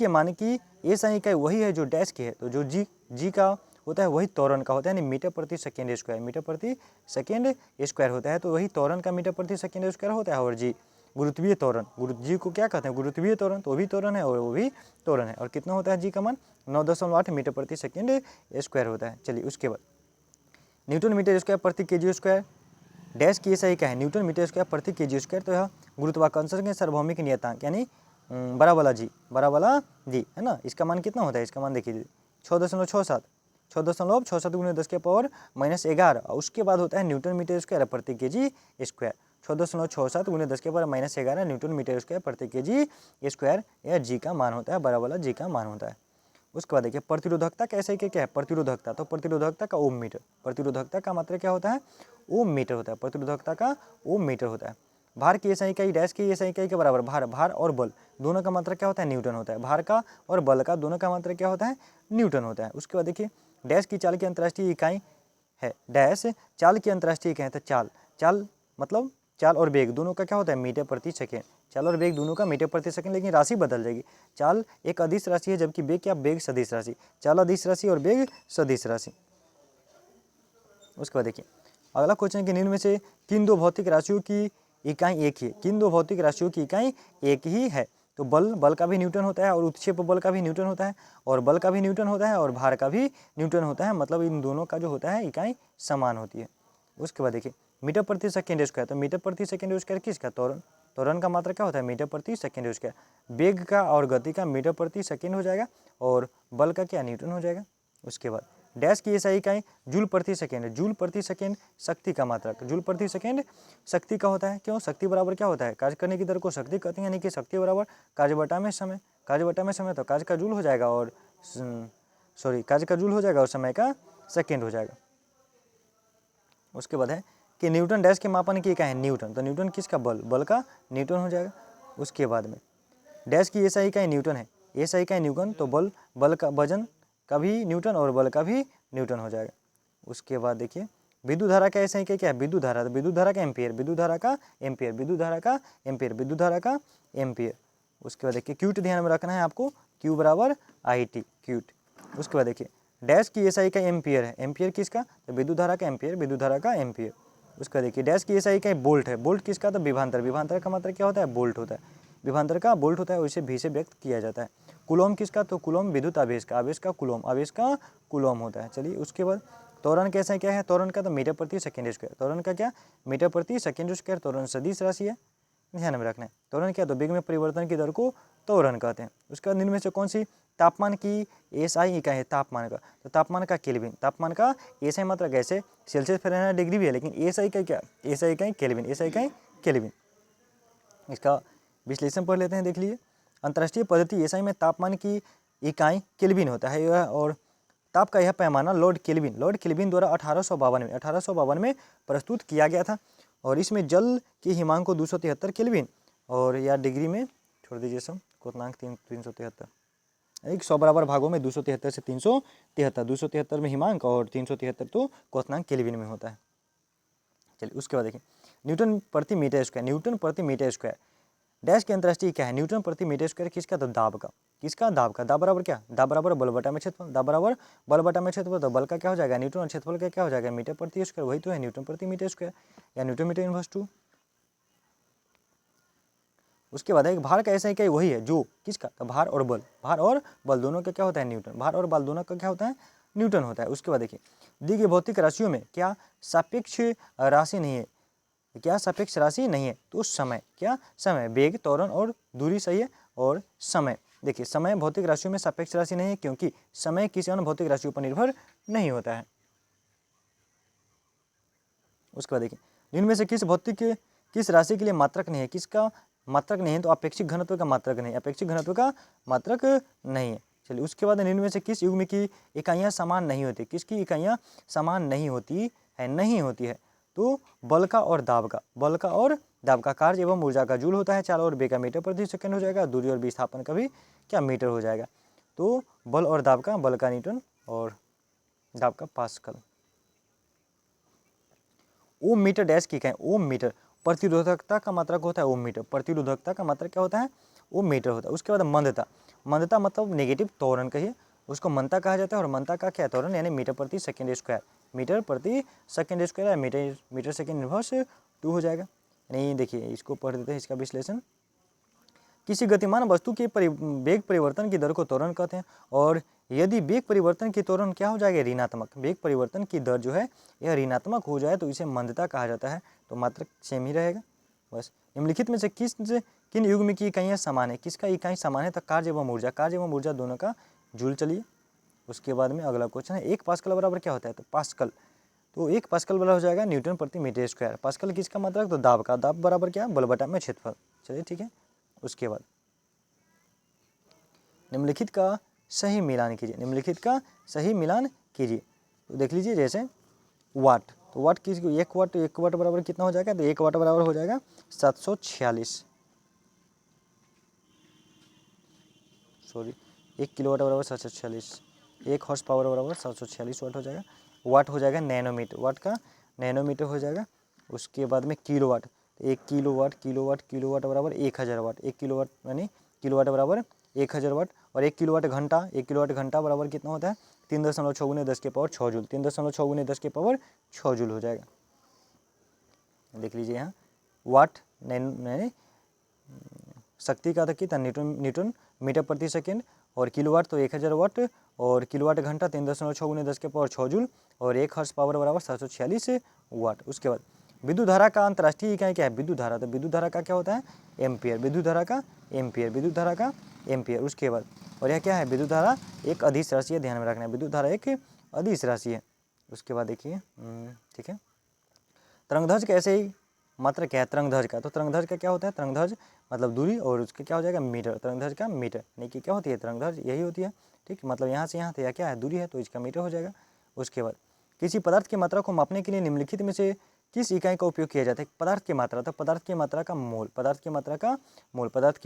मान की ऐसा इकाई वही है जो डैश की है। तो जो जी का होता है वही त्वरण का होता है, यानी मीटर प्रति सेकेंड स्क्वायर, मीटर प्रति सेकेंड स्क्वायर होता है। तो वही त्वरण का मीटर प्रति सेकेंड स्क्वायर होता है। और जी गुरुत्वीय त्वरण, जी को क्या कहते हैं, गुरुत्वीय त्वरण। तो वो भी त्वरण है और वो भी त्वरण है। और कितना होता है जी का मान, 9.8 मीटर प्रति सेकेंड स्क्वायर होता है। चलिए उसके बाद न्यूटन मीटर स्क्वायर प्रति केजी स्क्वायर डैश की ऐसा क्या है, न्यूटन मीटर स्क्वायर प्रति केजी स्क्वायर। तो यह गुरुत्वाकर्षण के सार्वभौमिक नियतांक यानी बड़ा वाला जी है ना। इसका मान कितना होता है, इसका मान देखिए 6.67 गुणे 10 के पावर -11। और उसके बाद होता है न्यूटन मीटर स्क्वायर प्रति केजी स्क्वायर। 6.67 गुणे 10 के पावर -11 न्यूटन मीटर स्क्वायर प्रति केजी स्क्वायर, यह जी का मान होता है, बड़ा वाला जी का मान होता है। उसके बाद देखिए प्रतिरोधकता कैसे क्या है, प्रतिरोधकता। तो प्रतिरोधकता का ओम मीटर, प्रतिरोधकता का मात्रा क्या होता है, ओम मीटर होता है। प्रतिरोधकता का ओम मीटर होता है। भार की ऐसा इकाई डैश की ऐसा इकाई के बराबर। भार और बल दोनों का मात्रा क्या होता है, न्यूटन होता है। भार का और बल का दोनों का मात्रा क्या होता है, न्यूटन होता है। उसके बाद देखिए डैश की चाल की अंतर्राष्ट्रीय इकाई है, डैश चाल की अंतर्राष्ट्रीय इकाई है। तो चाल मतलब चाल और वेग दोनों का क्या होता है, मीटर प्रति सेकेंड। चाल और वेग दोनों का मीटर प्रति सेकंड, लेकिन राशि बदल जाएगी। चाल एक अदिश राशि है, जबकि वेग क्या, वेग सदिश राशि। चाल अदिश राशि और वेग सदिश राशि। उसके बाद देखिए अगला क्वेश्चन के निम्न में से किन दो भौतिक राशियों की इकाई एक ही है, किन दो भौतिक राशियों की इकाई एक ही है। तो बल का भी न्यूटन होता है और उत्क्षेप बल का भी न्यूटन होता है, और बल का भी न्यूटन होता है और भार का भी न्यूटन होता है। मतलब इन दोनों का जो होता है इकाई समान होती है। उसके बाद देखिए मीटर प्रति सेकेंड स्क्वायर। तो मीटर प्रति सेकेंड स्क्वायर किसका, त्वरण का मात्रा क्या होता है, मीटर प्रति सेकेंड स्क्वायर। वेग का और गति का मीटर प्रति सेकेंड हो जाएगा, और बल का क्या, न्यूटन हो जाएगा। उसके बाद डैश की ऐसा इकाई जूल प्रति सेकेंड। जूल प्रति सेकेंड शक्ति का मात्रक, जूल प्रति सेकेंड शक्ति का होता है। क्यों, शक्ति बराबर क्या होता है, कार्य करने की दर को शक्ति कहते हैं, यानी कि शक्ति बराबर कार्य बटा में समय। कार्य बटा में समय, तो कार्य का जूल हो जाएगा और कार्य का जूल हो जाएगा और समय का सेकेंड हो जाएगा। उसके बाद है कि न्यूटन डैश के मापन की इकाई है न्यूटन। तो न्यूटन किसका, बल का न्यूटन हो जाएगा। उसके बाद में डैश की ऐसा इकाई न्यूटन है, ऐसा इकाई न्यूटन। तो बल का वजन का भी न्यूटन और बल का भी न्यूटन हो जाएगा। उसके बाद देखिए विद्युत धारा का ऐसा इकाई क्या है, विद्युत धारा। तो विद्युत धारा का एम्पियर, विद्युत धारा का एम्पियर, विद्युत धारा का एम्पियर, विद्युत धारा का एम्पियर। उसके बाद देखिए क्यूट ध्यान में रखना है आपको, क्यू बराबर IT, क्यूट। उसके बाद देखिए डैश की ऐसा इकाई एम्पियर है, एम्पियर किसका, तो विद्युत धारा का एम्पियर, विद्युत धारा का एम्पियर। उसका देखिए डैश की ऐसा इकाई बोल्ट है, बोल्ट किसका, तो विभवांतर, विभवांतर का मतलब क्या होता है, बोल्ट होता है, विभवांतर का बोल्ट होता है, उसे भी से व्यक्त किया जाता है। कुलोम किसका, तो कुलोम विद्युत आवेश का, आवेश का कुलोम, आवेश का कुलोम होता है। चलिए उसके बाद त्वरण कैसा क्या है, त्वरण का तो मीटर प्रति सेकेंड स्क्वायर। त्वरण का क्या, मीटर प्रति सेकेंड स्क्वायर। त्वरण सदिश राशि है, ध्यान में रखना है। त्वरण क्या, तो वेग में परिवर्तन की दर को त्वरण कहते हैं। उसके बाद निम्न में से कौन सी तापमान की एसआई इकाई है, तापमान का। तो तापमान का केल्विन, तापमान का एसआई मात्रक ऐसे सेल्सियस फ़ारेनहाइट डिग्री भी है, लेकिन एसआई का क्या, एसआई इकाई केल्विन, एसआई इकाई केल्विन। इसका विश्लेषण पढ़ लेते हैं, देख लीजिए। अंतर्राष्ट्रीय पद्धति एसआई में तापमान की इकाई केल्विन होता है, और ताप का यह पैमाना लॉर्ड केल्विन द्वारा 1852 में प्रस्तुत किया गया था। और इसमें जल की हिमांक को 273 केल्विन, और या डिग्री में छोड़ दीजिए सब, क्वथनांक 373, 100 बराबर भागों में 273 से 373, 273 में हिमांक और 373 तो क्वथनांक केल्विन में होता है। चलिए उसके बाद देखिए न्यूटन प्रति मीटर स्क्वायर, न्यूटन प्रति मीटर स्क्वायर। डैश की अंतर्राष्ट्रीय क्या है, न्यूटन प्रति मीटर स्क्वायर किसका, तो दाब का, किसका, दाब का। दाब बराबर क्या, दाब बराबर बल बटा में क्षेत्रफल, दाब बराबर बल बटा में क्षेत्रफल। तो बल का क्या हो जाएगा, न्यूटन, और क्षेत्रफल का क्या हो जाएगा, मीटर प्रति स्क्वायर। वही तो है न्यूटन प्रति मीटर स्क्वायर, या न्यूटन मीटर इनवर्स 2। उसके बाद एक भार का ऐसा इकाई वही है जो किसका, तो भार और बल दोनों का क्या होता है, न्यूटन। भार और बल दोनों का क्या होता है, न्यूटन होता है। उसके बाद देखिए दी गई भौतिक राशियों में क्या सापेक्ष राशि नहीं है, क्या सापेक्ष राशि नहीं है, तो समय क्या, समय, वेग, त्वरण और दूरी सही है, और समय। देखिए समय भौतिक राशियों में सापेक्ष राशि नहीं है, क्योंकि समय किसी अन्य भौतिक राशियों पर निर्भर नहीं होता है। उसके बाद देखिए निम्न में से किस भौतिक किस राशि के लिए मात्रक नहीं है, किसका मात्रक नहीं है, तो अपेक्षिक घनत्व का मात्रक नहीं, अपेक्षिक घनत्व का मात्रक नहीं है। चलिए उसके बाद निम्न में से किस युग्म की इकाइयाँ समान नहीं होती, किसकी इकाइयाँ समान नहीं होती है, तो बल का और दाब का, बल का और दाब का, कार्य एवं ऊर्जा का जूल होता है, चाल और बेग का मीटर प्रति सेकंड हो जाएगा, दूरी और विस्थापन का भी क्या मीटर हो जाएगा, तो बल और दाब का, बल का न्यूटन और दाब का पास्कल। ओम मीटर डैश की कहें, ओम मीटर प्रतिरोधकता का मात्रक होता है, ओम मीटर प्रतिरोधकता का मात्रक क्या होता है, ओम मीटर होता है। उसके बाद मंदता, मंदता मतलब नेगेटिव त्वरण कहिए, उसको मंदता कहा जाता है, और मंदता का क्या त्वरण यानी मीटर प्रति सेकंड स्क्वायर, मीटर प्रति सेकंड स्क्वायर या मीटर सेकंड इनवर्स 2 हो जाएगा। यानी देखिए इसको पढ़ देते हैं, इसका विश्लेषण। किसी गतिमान वस्तु के वेग परिवर्तन की दर को त्वरण कहते हैं, और यदि वेग परिवर्तन की त्वरण क्या हो जाएगा, ऋणात्मक, वेग परिवर्तन की दर जो है यह ऋणात्मक हो जाए तो इसे मंदता कहा जाता है, तो मात्रक सेम ही रहेगा। बस निम्नलिखित में से किन युग्म की इकाइयाँ समान है, किसका इकाई समान है, तो कार्य एवं ऊर्जा दोनों का जूल। चलिए उसके बाद में अगला क्वेश्चन है, 1 पास्कल बराबर क्या होता है, तो पास्कल, तो 1 पास्कल बराबर हो जाएगा न्यूटन प्रति मीटर स्क्वायर। पास्कल किसका मात्रक, तो दाब का, दाब बराबर क्या, बल बटा में क्षेत्रफल। चलिए ठीक है। उसके बाद निम्नलिखित का सही मिलान कीजिए, निम्नलिखित का सही मिलान कीजिए। तो देख लीजिए जैसे वाट, तो वाट किस, एक वाट बराबर कितना हो जाएगा, तो 1 वाट बराबर हो जाएगा 746, सॉरी 1 किलोवाट बराबर 746, 1 हॉर्स पावर बराबर 746 वाट हो जाएगा। वाट हो जाएगा नैनोमीटर, वाट का नैनोमीटर हो जाएगा। उसके बाद में किलोवाट, 1 किलोवाट बराबर 1000 वाट, 1 किलोवाट यानी किलोवाट बराबर 1000 वाट, और 1 किलोवाट घंटा बराबर कितना होता है, 3.6 गुने 10 के पावर 6 जूल, 3.6 गुने 10 के पावर 6 जूल हो जाएगा। देख लीजिए यहाँ वाट यानी शक्ति का था कितना, न्यूटन मीटर प्रति सेकेंड, और किलोवाट तो 1000 वाट, और किलोवाट घंटा 3.6 गुने 10 के पावर 6 जूल, और 1 हॉर्स पावर बराबर 746 वाट। उसके बाद विद्युत धारा का अंतर्राष्ट्रीय इकाई क्या है, विद्युत धारा, तो विद्युत धारा का क्या होता है, एम्पियर, विद्युत धारा का एम्पियर। उसके बाद और यह क्या है, विद्युत धारा एक अदिश राशि है, ध्यान में रखना है, विद्युत धारा एक अदिश राशि है। उसके बाद देखिए ठीक है, तरंगध्वज का ऐसे ही मात्रक क्या है, तरंगध्वज का, तो तरंगध्वज का क्या होता है, तरंगध्वज मतलब दूरी, और उसके क्या हो जाएगा मीटर, तरंगध्वज का मीटर, यानी कि क्या होती है तरंगध्वज, यही होती है, ठीक, मतलब यहाँ से यहाँ तक क्या है दूरी है, तो इसका मीटर हो जाएगा। उसके बाद किसी पदार्थ की मात्रा को मापने के लिए निम्नलिखित में से किस इकाई का उपयोग किया जाता है, पदार्थ की मात्रा, तो पदार्थ की मात्रा का मोल, पदार्थ की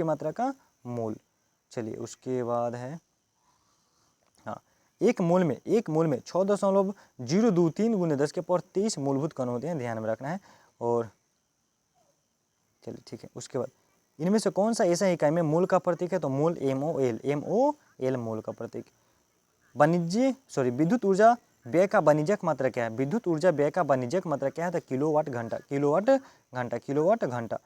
मात्रा का मोल। चलिए उसके बाद है हाँ, एक मोल में 6.023 गुने 10 के पावर 23 मूलभूत कण होते हैं, ध्यान में रखना है। और चलिए ठीक है, उसके बाद इनमें से कौन सा ऐसा इकाई में मोल का प्रतीक है, तो मोल MOL मोल का प्रतीक। विद्युत ऊर्जा व्यय का वाणिज्यिक मात्रा क्या है, विद्युत ऊर्जा व्यय का वाणिज्यिक मात्रा क्या है, तो किलोवाट घंटा।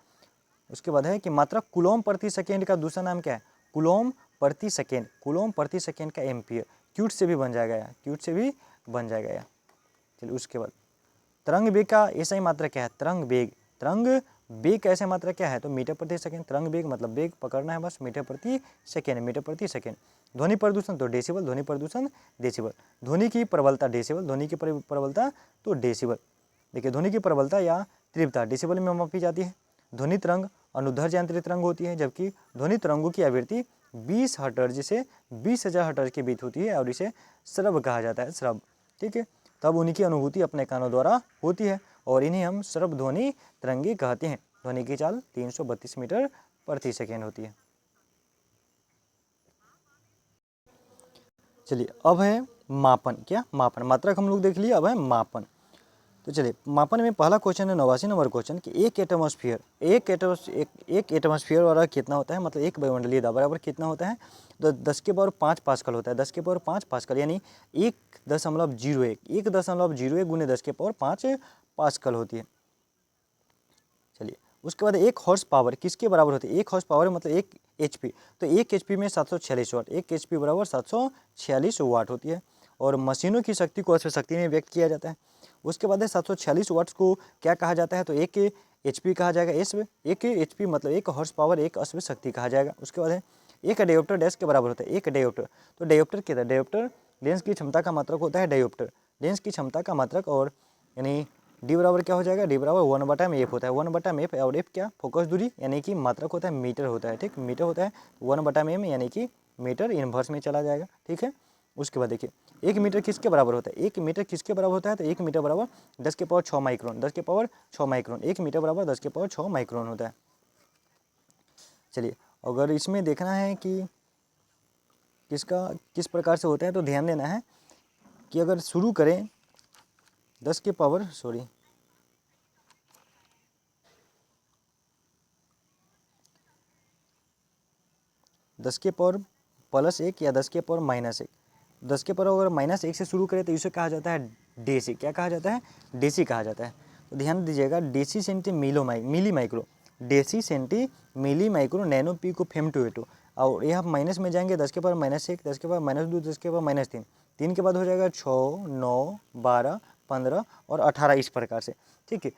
उसके बाद है कि मात्रा कूलॉम प्रति सेकेंड का दूसरा नाम क्या है, कूलॉम प्रति सेकेंड का एम्पियर, क्यूट से भी बन जाएगा, चलिए उसके बाद तरंग वेग का ऐसा ही मात्रा क्या है, तरंग वेग का ऐसा मात्रा क्या है, तो मीटर प्रति सेकेंड, तरंग वेग मतलब वेग पकड़ना है बस, मीटर प्रति सेकेंड। ध्वनि प्रदूषण तो डेसिबल, ध्वनि की प्रबलता तो डेसिबल। देखिए ध्वनि की प्रबलता या तीव्रता डेसिबल में मापी जाती है। ध्वनि तरंग अनुदैर्ध्य यांत्रिक तरंग होती है, जबकि ध्वनि तरंगों की आवृत्ति 20 हर्ट्ज से 20,000 हर्ट्ज के बीच होती है, और इसे श्रव्य कहा जाता है, श्रव्य, ठीक है। तब उनकी अनुभूति अपने कानों द्वारा होती है, और इन्हें हम श्रव्य ध्वनि तरंगे कहते हैं। ध्वनि की चाल 332 मीटर प्रति सेकेंड होती है। चलिए अब है मापन, क्या मापन, मात्रक हम लोग देख लिए, अब है मापन। तो चलिए मापन में पहला क्वेश्चन है 89 नंबर क्वेश्चन कि एक एटमॉस्फेयर वाला कितना होता है, मतलब एक वायुमंडलीय दाब बराबर कितना होता है, तो 10 के पावर 5 पास्कल होता है, 10 के पावर 5 पास्कल, यानी 1.01 गुने 10 के पावर 5 पास्कल होती है। चलिए उसके बाद 1 हॉर्स पावर किसके बराबर होती है, 1 हॉर्स पावर मतलब 1 HP, तो 1 HP में 746 वाट, 1 HP बराबर 746 वाट होती है, और मशीनों की शक्ति को अश्व शक्ति में व्यक्त किया जाता है। उसके बाद है 746 वाट्स को क्या कहा जाता है, तो 1 HP कहा जाएगा, 1 HP मतलब 1 हॉर्स पावर 1 अश्व शक्ति कहा जाएगा। उसके बाद है एक डायोप्टर डैश के बराबर होता है, एक डायोप्टर, तो डायोप्टर डायोप्टर लेंस की क्षमता का मात्रक होता है, डायोप्टर लेंस की क्षमता का मात्रक, और यानी डी बराबर क्या हो जाएगा, डी बराबर 1/m होता है। 1/m और एफ क्या, फोकस दूरी यानी कि मात्रक होता है, मीटर होता है। ठीक, मीटर होता है। 1/m यानी कि मीटर इनवर्स में चला जाएगा। ठीक है, उसके बाद देखिए 1 मीटर किसके बराबर होता है, 1 मीटर किसके बराबर होता है, तो 1 मीटर बराबर 10⁻6 माइक्रोन, 10⁻6 माइक्रोन। 1 मीटर बराबर 10⁻6 माइक्रोन होता है। चलिए, अगर इसमें देखना है कि किसका किस प्रकार से होता है, तो ध्यान देना है कि अगर शुरू करें 10 के पावर +1 या 10⁻−1, 10⁻, अगर -1 से शुरू करें तो इसे कहा जाता है डेसी। क्या कहा जाता है, डेसी कहा जाता है। तो ध्यान दीजिएगा, deci centi milli micro, deci centi milli micro nano pico femto atto. और यहाँ माइनस में जाएंगे 10⁻−1, 10⁻−2, 10⁻−3, 3 के बाद हो जाएगा 6, 9, 12, 15 और 18 इस प्रकार से। ठीक है,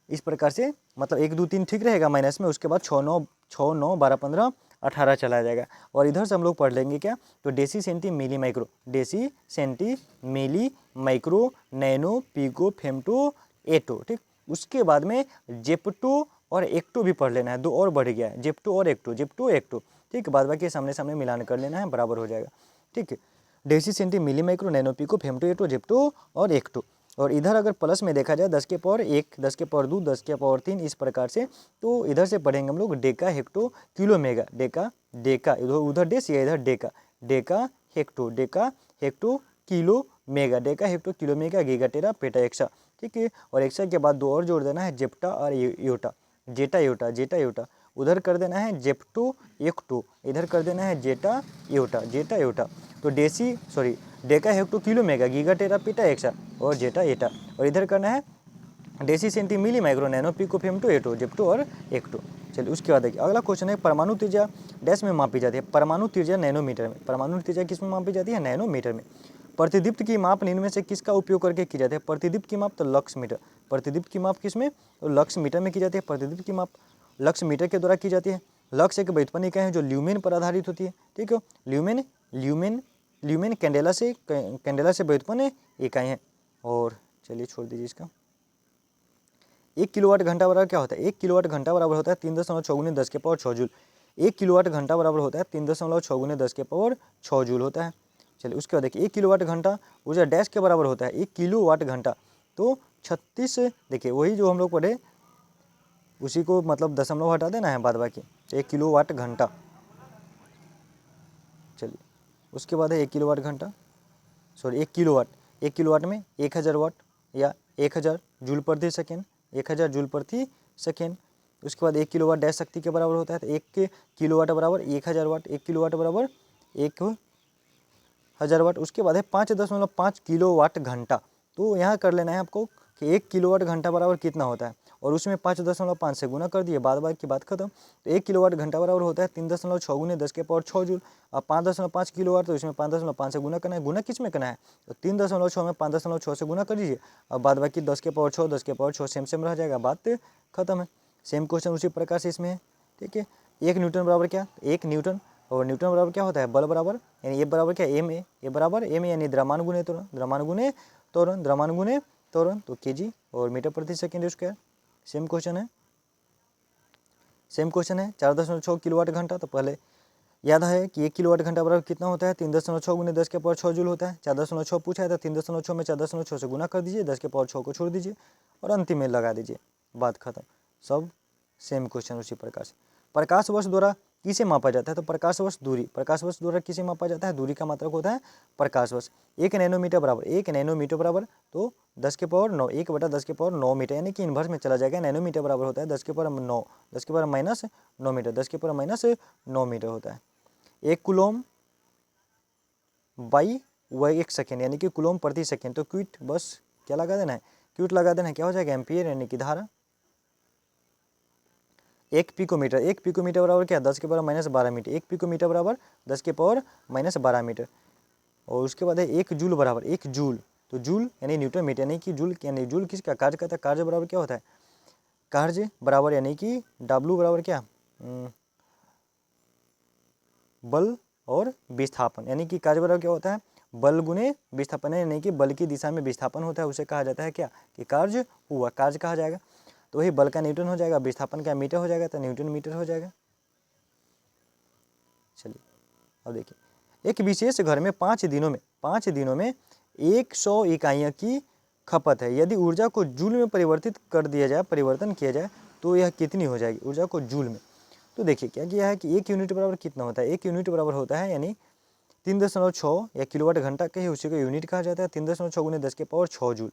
इस प्रकार से मतलब 1, 2, 3 ठीक रहेगा माइनस में, उसके बाद 6, 9, 12, 15, 18 चला जाएगा। और इधर से हम लोग पढ़ लेंगे क्या, तो deci centi milli micro, deci centi milli micro nano pico femto atto. ठीक, उसके बाद में जेप्टो और एक्टो भी पढ़ लेना है, 2 और बढ़ गया है, जेप्टो और एक्टो, जेप्टो एक्टो। ठीक, बाद बाकी सामने सामने मिलान कर लेना है, बराबर हो जाएगा। ठीक है, deci centi milli micro nano pico femto atto, zepto और एक्टो। और इधर अगर प्लस में देखा जाए 10⁻1, 10⁻2, 10⁻3 इस प्रकार से, तो इधर से पढ़ेंगे हम लोग deca hecto kilo mega, deca उधर डेसी है, इधर deca hecto kilo mega, deca hecto kilo mega giga tera peta exa. ठीक है, और एक्सा के बाद 2 और जोड़ देना है, जेप्टा और योटा, जेटा योटा। उधर कर देना है जेप्टो एक्टो, इधर कर देना है जेटा योटा। तो deca hecto kilo mega giga tera peta exa और जेटा एटा। और इधर करना है deci centi milli micro nano pico femto atto, zepto और एक्टो। चलिए, उसके बाद देखिए अगला क्वेश्चन है, परमाणु त्रिज्या डैश में मापी जाती है, परमाणु त्रिज्या नैनोमीटर में। परमाणु त्रिज्या किस में मापी जाती है, नैनोमीटर में। प्रतिदीप्त की माप निम्न में से किसका उपयोग करके की जाती है, प्रतिदीप्त की माप, तो लक्स मीटर। प्रतिदीप्त की माप किस में, तो लक्स मीटर में की जाती है। प्रतिदीप्त की माप लक्स मीटर के द्वारा की जाती है। लक्स एक व्युत्पन्न इकाई है जो ल्यूमेन पर आधारित होती है। ठीक है, ल्यूमेन कैंडेला से व्युत्पन्न इकाई है। और चलिए छोड़ दीजिए इसका। 1 किलोवाट घंटा बराबर क्या होता है, 1 किलोवाट घंटा बराबर होता है 3.6 × 10⁻6 जूल। 1 किलोवाट घंटा बराबर होता है 3.6 × 10⁻6 जूल होता है। चलिए, उसके बाद देखिए 1 किलोवाट घंटा ऊर्जा डैश के बराबर होता है, 1 किलोवाट घंटा तो 36, देखिए वही जो हम लोग पढ़े उसी को मतलब दशमलव हटा देना है बाद बाकी, 1 किलोवाट घंटा। चलिए, उसके बाद है 1 किलोवाट घंटा, 1 किलोवाट में 1000 वाट या 1000 जूल प्रति सेकेंड, 1000 जूल प्रति सेकेंड। उसके बाद 1 किलोवाट डैश शक्ति के बराबर होता है, तो 1 किलोवाट बराबर 1000 वाट, 1 किलोवाट बराबर 1000 वाट। उसके बाद है 5.5 किलोवाट घंटा। तो यहाँ कर लेना है आपको कि 1 किलोवाट घंटा बराबर कितना होता है, और उसमें 5.5 से गुना कर दिए, बाद की बात खत्म। तो 1 किलोवाट घंटा बराबर होता है 3.6 × 10⁻6 जूल। अब 5.5 किलोवाट, तो इसमें 5.5 से गुना करना है। गुना किस में करना है, तो 3.6 में 5.6 से गुना कर दीजिए, अब बाद बाकी 10⁻6 सेम रह जाएगा, बात खत्म है। सेम क्वेश्चन उसी प्रकार से इसमें है। ठीक है, 1 न्यूटन बराबर क्या, 1 न्यूटन, और न्यूटन बराबर क्या होता है, बल बराबर, यानी ए बराबर क्या, एम ए, ए बराबर एम ए, यानी द्रव्यमान गुणे त्वरण, द्रव्यमान गुणे त्वरण, तो केजी और मीटर प्रति सेकेंड स्क्वायर। सेम क्वेश्चन है 4.6 किलोवाट घंटा। तो पहले याद है कि 1 किलोवाट घंटा बराबर कितना होता है, 3.6 × 10⁻6 जूल होता है। 4.6 पूछा है तो 3.6 में 4.6 से गुना कर दीजिए, 10⁻6 को छोड़ दीजिए और अंतिम में लगा दीजिए, बात खत्म। सब सेम क्वेश्चन उसी प्रकार से। प्रकाश वर्ष द्वारा किसे मापा जाता है, तो प्रकाश वर्ष दूरी, प्रकाश वर्ष द्वारा किसे मापा जाता है, दूरी का मात्रक होता है प्रकाश वर्ष। 1 नैनोमीटर बराबर, 1 नैनोमीटर बराबर तो 10⁻9, 1/10⁻9 मीटर, यानी कि इन्वर्स में चला जाएगा। नैनोमीटर बराबर होता है 10⁻9, 10⁻−9 मीटर, 10⁻−9 मीटर होता है। 1 कूलम बाई वह 1 सेकेंड, यानी कि कूलम प्रति सेकेंड। तो क्यूट बस क्या लगा देना है, क्यूट लगा देना है, क्या हो जाएगा, एम्पियर, यानी कि धारा। 1 पिकोमीटर बराबर क्या, 10⁻−12 मीटर, 1 पिकोमीटर बराबर 10⁻−12 मीटर। और उसके बाद है 1 जूल बराबर, 1 जूल, तो जूल यानी न्यूटन मीटर, यानी कि जूल, यानी जूल किसका कार्य करता है, कार्य बराबर क्या होता है, कार्य बराबर यानी कि W बराबर क्या, बल और विस्थापन, यानी कि कार्य बराबर क्या होता है, बल गुने विस्थापन, यानी कि बल की दिशा में विस्थापन होता है, उसे कहा जाता है क्या कि कार्य हुआ, कार्य कहा जाएगा। तो वही बल का न्यूटन हो जाएगा, विस्थापन का मीटर हो जाएगा, तो न्यूटन मीटर हो जाएगा। चलिए अब देखिए, एक विशेष घर में 5 दिनों में 100 इकाइयों की खपत है। यदि ऊर्जा को जूल में परिवर्तन किया जाए तो यह कितनी हो जाएगी, ऊर्जा को जूल में। तो देखिए क्या किया है कि 1 यूनिट बराबर कितना होता है, 1 यूनिट बराबर होता है यानी 3.6 या किलोवाट घंटा कहे, उसी को यूनिट कहा जाता है। 3.6 गुने 10 के पावर 6 जूल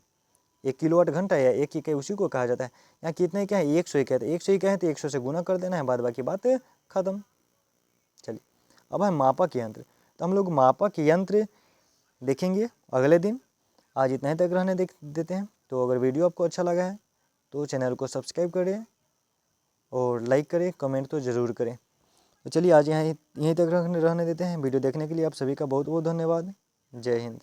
1 किलोवाट घंटा या 1 इकाई उसी को कहा जाता है। यहाँ कितने क्या है, 100 इकाई, तो 100 इकाई है तो 100 से गुना कर देना है, बाद बाकी बात खत्म। चलिए अब है मापक यंत्र। तो हम लोग मापक यंत्र देखेंगे अगले दिन। आज इतना ही तक रहने देते हैं। तो अगर वीडियो आपको अच्छा लगा है तो चैनल को सब्सक्राइब करें और लाइक करें, कमेंट तो ज़रूर करें। तो चलिए आज यहीं तक रहने देते हैं। वीडियो देखने के लिए आप सभी का बहुत बहुत धन्यवाद। जय हिंद।